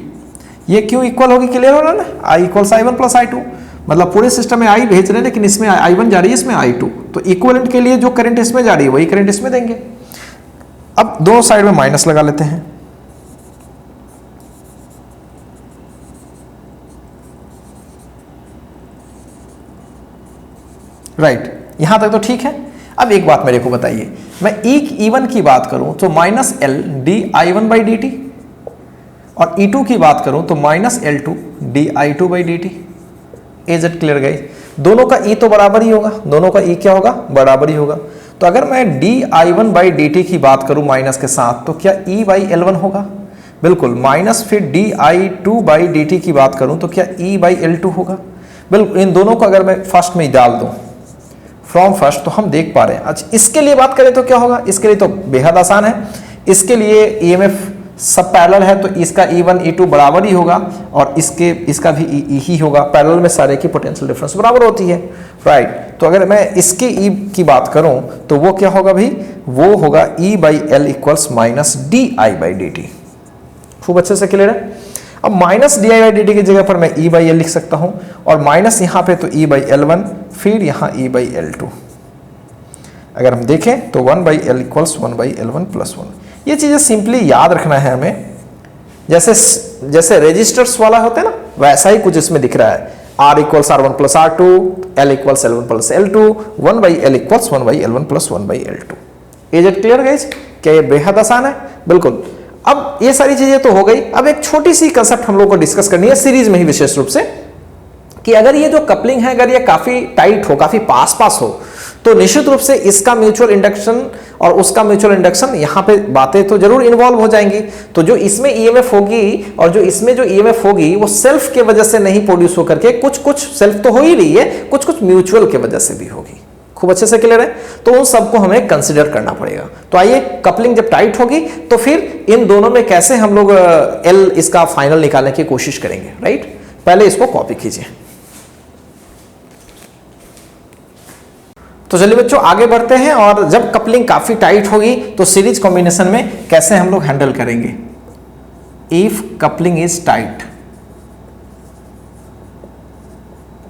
ये क्यों इक्वल होगी, क्लियर हो रहा है ना। I equals I1 plus I2, मतलब पूरे सिस्टम में I भेज रहे हैं लेकिन इसमें I1 जा रही है, इसमें I2, तो इक्विवेलेंट के लिए जो करंट इसमें जा रही है वही करंट इसमें देंगे। अब दोनों साइड में माइनस लगा लेते हैं, राइट, यहां तक तो ठीक है। अब एक बात मेरे को बताइए, मैं E1 की बात करूं तो माइनस L di1/dt, और E2 की बात करूं तो minus L2 di2/dt। Is it clear guys? दोनों का E तो बराबर ही होगा, दोनों का E क्या होगा, बराबर ही होगा। तो अगर मैं di1/dt की बात करूं माइनस के साथ, तो क्या E/L1 होगा, बिल्कुल। माइनस फिर di2/dt की बात करूं तो क्या E/L2 होगा, बिल्कुल। इन दोनों को अगर मैं फर्स्ट में ही डाल दूं फ्रॉम फर्स्ट, तो हम देख पा रहे हैं। अच्छा, इसके लिए बात करें तो क्या होगा, इसके लिए तो बेहद आसान है। इसके लिए EMF सब पैरेलल है तो इसका E1 E2 बराबर ही होगा, और इसका भी E ही होगा। पैरेलल में सारे की पोटेंशियल डिफरेंस बराबर होती है, राइट। तो अगर मैं इसके E की बात करूं तो वो क्या होगा भाई, वो होगा E/L इक्वल्स माइनस di/dt। खूब अच्छे से क्लियर है। अब माइनस di/dt की जगह पर मैं E/L लिख सकता हूं, और माइनस यहां पे तो E/L1, फिर यहां E/L2। अगर हम देखें तो 1/L इक्वल्स 1/L1 प्लस 1। ये चीजें सिंपली याद रखना है हमें, जैसे रेजिस्टर्स वाला होता है ना, वैसा ही कुछ इसमें दिख रहा है। R equals R1 plus R2, L equals L1 plus L2, 1/L equals 1/L1 plus 1/L2। Is it clear guys? क्या ये बेहद आसान है? बिल्कुल। अब ये सारी चीजें तो हो गई, अब एक छोटी सी कंसेप्ट हम लोग को डिस्कस करनी है सीरीज में ही विशेष रूप से, कि अगर ये जो कपलिंग है अगर ये काफी टाइट हो, काफी पास पास हो, तो निश्चित रूप से इसका म्यूचुअल इंडक्शन और उसका म्यूचुअल इंडक्शन यहाँ पे बातें तो जरूर इन्वॉल्व हो जाएंगी। तो जो इसमें ईएमएफ होगी और जो इसमें जो ईएमएफ होगी वो सेल्फ के वजह से नहीं प्रोड्यूस होकर के, कुछ कुछ सेल्फ तो हो ही रही है, कुछ कुछ म्यूचुअल के वजह से भी होगी। खूब अच्छे से क्लियर है? तो उन सबको हमें कंसिडर करना पड़ेगा। तो आइए, कपलिंग जब टाइट होगी तो फिर इन दोनों में कैसे हम लोग एल इसका फाइनल निकालने की कोशिश करेंगे, राइट? पहले इसको कॉपी कीजिए। तो चलिए बच्चों आगे बढ़ते हैं, और जब कपलिंग काफी टाइट होगी तो सीरीज कॉम्बिनेशन में कैसे हम लोग हैंडल करेंगे। इफ कपलिंग इज टाइट,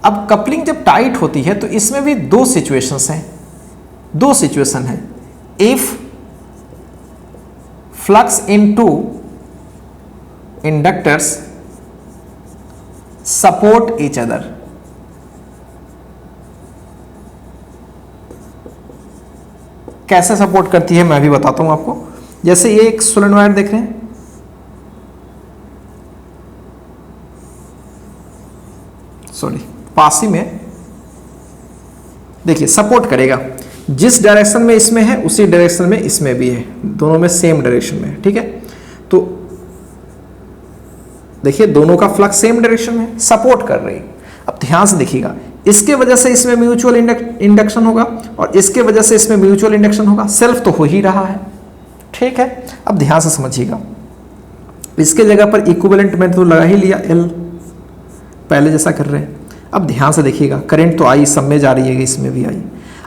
अब कपलिंग जब टाइट होती है तो इसमें भी दो सिचुएशंस हैं, दो सिचुएशन है। If flux into inductors support each other, कैसे सपोर्ट करती है मैं भी बताता हूं आपको। जैसे ये एक सोलेनॉइड देख रहे हैं, सॉरी पासी में देखिए सपोर्ट करेगा, जिस डायरेक्शन में इसमें है उसी डायरेक्शन में इसमें भी है, दोनों में सेम डायरेक्शन में है, ठीक है। तो देखिए दोनों का फ्लक्स सेम डायरेक्शन में सपोर्ट कर रही है। अब ध्यान से देखिएगा, इसके वजह से इसमें म्यूचुअल इंडक्शन होगा और इसके वजह से इसमें म्यूचुअल इंडक्शन होगा, सेल्फ तो हो ही रहा है, ठीक है। अब ध्यान से समझिएगा, इसके जगह पर इक्विवेलेंट मैंने तो लगा ही लिया, एल पहले जैसा कर रहे हैं। अब ध्यान से देखिएगा, करंट तो आई, सब में जा रही है, इसमें भी आई।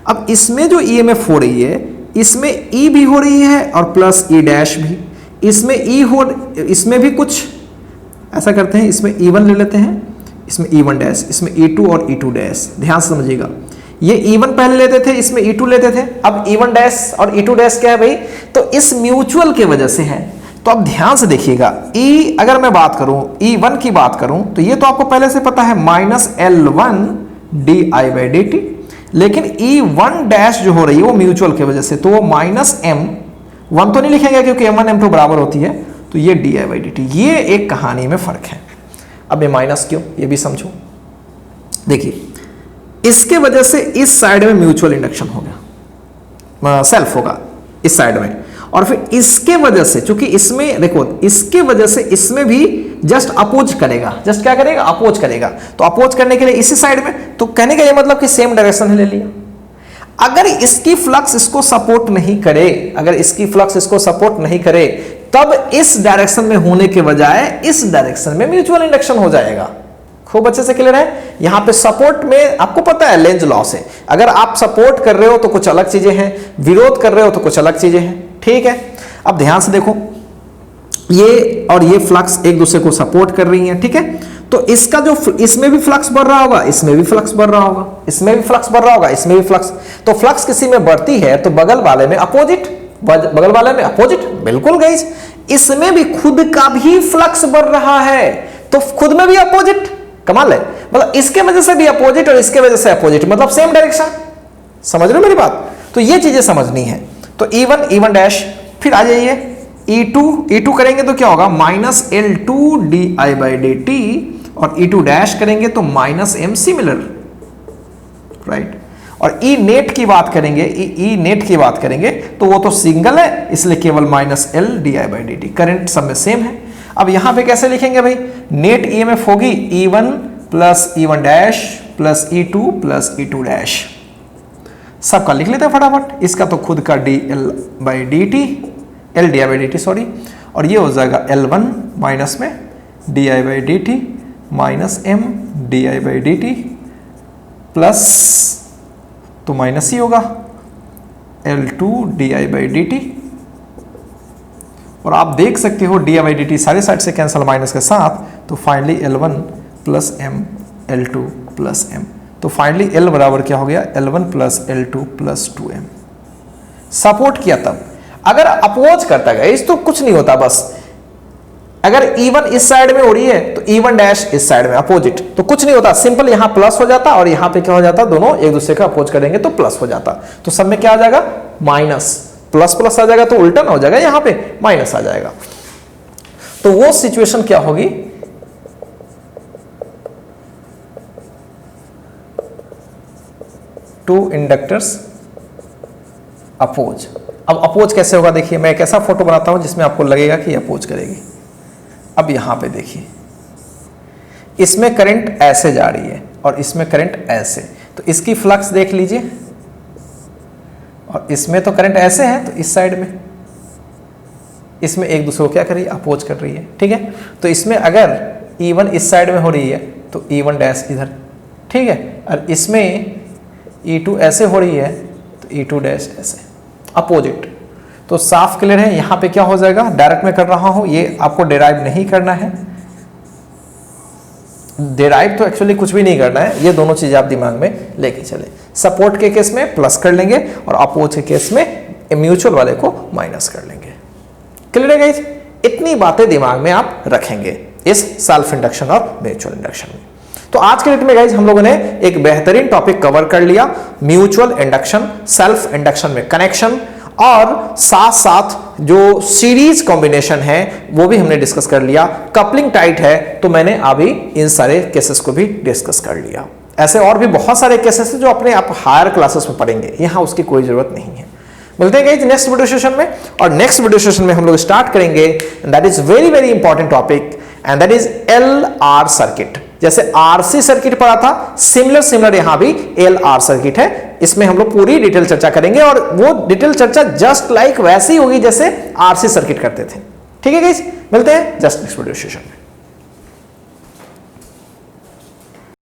अब इसमें जो ईएमएफ हो रही है, इसमें ई भी हो रही है और प्लस ई डैश भी, इसमें ई हो, इसमें भी कुछ ऐसा करते हैं, इसमें E1 ले लेते हैं, इसमें E1 डैश, इसमें E2 और E2 डैश। ध्यान से समझिएगा, ये E1 पहले लेते थे, इसमें E2 लेते थे। अब E1 डैश और E2 डैश क्या है भाई? तो इस म्यूचुअल के वजह से है। तो अब ध्यान से देखिएगा, E अगर मैं बात करूं, E1 की बात करूं, तो ये तो आपको पहले से पता है -L1 di/dt, लेकिन E1 डैश जो हो रही है वो म्यूचुअल के वजह से, तो वो -M1 तो नहीं लिखेंगे क्योंकि M1 M2 बराबर होती है, तो ये di/dt। ये एक कहानी में फर्क है। अब ये माइनस क्यों, ये भी समझो। देखिए, इसके वजह से इस साइड में म्यूचुअल इंडक्शन हो गया, सेल्फ होगा इस साइड में, और फिर इसके वजह से, चूंकि इसमें देखो, इसके वजह से इसमें भी जस्ट अपोज करेगा, जस्ट क्या करेगा? अपोज करेगा। तो अपोज करने के लिए इसी साइड में, तो कहने का ये मतलब कि सेम डायरेक्शन ले लिया। अगर इसकी फ्लक्स इसको सपोर्ट नहीं करे, अगर इसकी फ्लक्स इसको सपोर्ट नहीं करे, तब इस डायरेक्शन में होने के बजाय इस डायरेक्शन में म्यूचुअल इंडक्शन हो जाएगा। खूब अच्छे से क्लियर है? यहां पे सपोर्ट में आपको पता है लेंज लॉ से, अगर आप सपोर्ट कर रहे हो तो कुछ अलग चीजें हैं, विरोध कर रहे हो तो कुछ अलग चीजें हैं, ठीक है। अब ध्यान से देखो, ये और ये फ्लक्स एक दूसरे को सपोर्ट कर रही हैं, ठीक है। तो इसका जो, इसमें भी फ्लक्स बढ़ रहा होगा, इसमें भी फ्लक्स बढ़ रहा होगा, इसमें भी फ्लक्स बढ़ रहा होगा, इसमें भी फ्लक्स। तो फ्लक्स किसी में बढ़ती है तो बगल वाले में अपोजिट, बगल वाले में अपोजिट, बिल्कुल गाइस। इसमें भी खुद का भी फ्लक्स बढ़ रहा है तो खुद में भी अपोजिट, कमाल है। मतलब इसके वजह से भी अपोजिट और इसके वजह से अपोजिट, मतलब सेम डायरेक्शन। समझ रहे हो मेरी बात? तो ये चीजें समझनी है। तो E1 डैश, फिर आ जाइए E2 करेंगे तो क्या होगा? -L2 di/dt, और E2 डैश करेंगे तो -M सिमिलर, राइट। और E नेट की बात करेंगे, E नेट की बात करेंगे तो वो तो सिंगल है, इसलिए केवल -L di/dt, करंट सब में सेम है। अब यहां पे कैसे लिखेंगे भाई? नेट EMF होगी E1 plus E1 dash plus E2 plus E2 dash. सबका लिख लेते हैं फटाफट। इसका तो खुद का L di/dt सॉरी, और ये हो जाएगा L1 माइनस में di/dt minus M di/dt plus, तो माइनस ही होगा L2 di/dt, और आप देख सकते हो di/dt सारे साइड से कैंसल माइनस के साथ, तो finally L1 plus M L2 plus M, तो फाइनली L बराबर क्या हो गया? L1 plus L2 plus 2M। Support किया तब, अगर अपोज करता गया इस तो कुछ नहीं होता, बस अगर E1 इस साइड में हो रही है तो E1 डैश इस साइड में अपोजिट, तो कुछ नहीं होता, सिंपल यहां प्लस हो जाता और यहां पे क्या हो जाता? दोनों एक दूसरे का अपोज करेंगे तो प्लस हो जाता। तो सब में क्या आ जाएगा? माइनस, प्लस प्लस आ जाएगा तो उल्टा ना हो जाएगा, यहां पे माइनस आ जाएगा। तो वो सिचुएशन क्या होगी, टू इंडक्टर्स अपोज। अब अपोज कैसे होगा, देखिए मैं एक ऐसा फोटो बनाता हूं जिसमें आपको लगेगा कि अपोज करेगी। अब यहां पे देखिए, इसमें करंट ऐसे जा रही है और इसमें करंट ऐसे, तो इसकी फ्लक्स देख लीजिए, और इसमें तो करंट ऐसे है, तो इस साइड में इसमें एक दूसरे को क्या कर रही है, अपोज कर रही है, ठीक है। तो इसमें अगर E1 इस साइड में हो रही है तो E1 डैश इधर, ठीक है, और इसमें E2 ऐसे हो रही है तो E2 डैश ऐसे, अपोजिट। तो साफ क्लियर है, यहां पे क्या हो जाएगा, डायरेक्ट में कर रहा हूं, ये आपको डेराइव नहीं करना है। डेराइव तो एक्चुअली कुछ भी नहीं करना है, ये दोनों चीज आप दिमाग में लेके चले। सपोर्ट के केस में प्लस कर लेंगे और अपोज के केस में म्यूचुअल वाले को माइनस कर लेंगे। क्लियर है गाइस, इतनी बातें दिमाग में आप रखेंगे इस सेल्फ इंडक्शन और म्यूचुअल इंडक्शन में। तो आज के डेट में गाइस हम लोगों ने एक बेहतरीन टॉपिक कवर कर लिया, म्यूचुअल इंडक्शन, सेल्फ इंडक्शन में कनेक्शन, और साथ साथ जो सीरीज कॉम्बिनेशन है वो भी हमने डिस्कस कर लिया। कपलिंग टाइट है तो मैंने अभी इन सारे केसेस को भी डिस्कस कर लिया। ऐसे और भी बहुत सारे केसेस हैं जो अपने आप हायर क्लासेस में पढ़ेंगे, यहां उसकी कोई जरूरत नहीं है। मिलते हैं गाइस नेक्स्ट वीडियो सेशन में, और नेक्स्ट वीडियो सेशन में हम लोग स्टार्ट करेंगे, that is very very important topic, and that is LR circuit. जैसे RC सर्किट पढ़ा था, सिमिलर यहां भी LR सर्किट है, इसमें हम लोग पूरी डिटेल चर्चा करेंगे, और वो डिटेल चर्चा जस्ट लाइक वैसी होगी जैसे RC सर्किट करते थे। ठीक है गाइस, मिलते हैं जस्ट नेक्स्ट वीडियो सेशन में।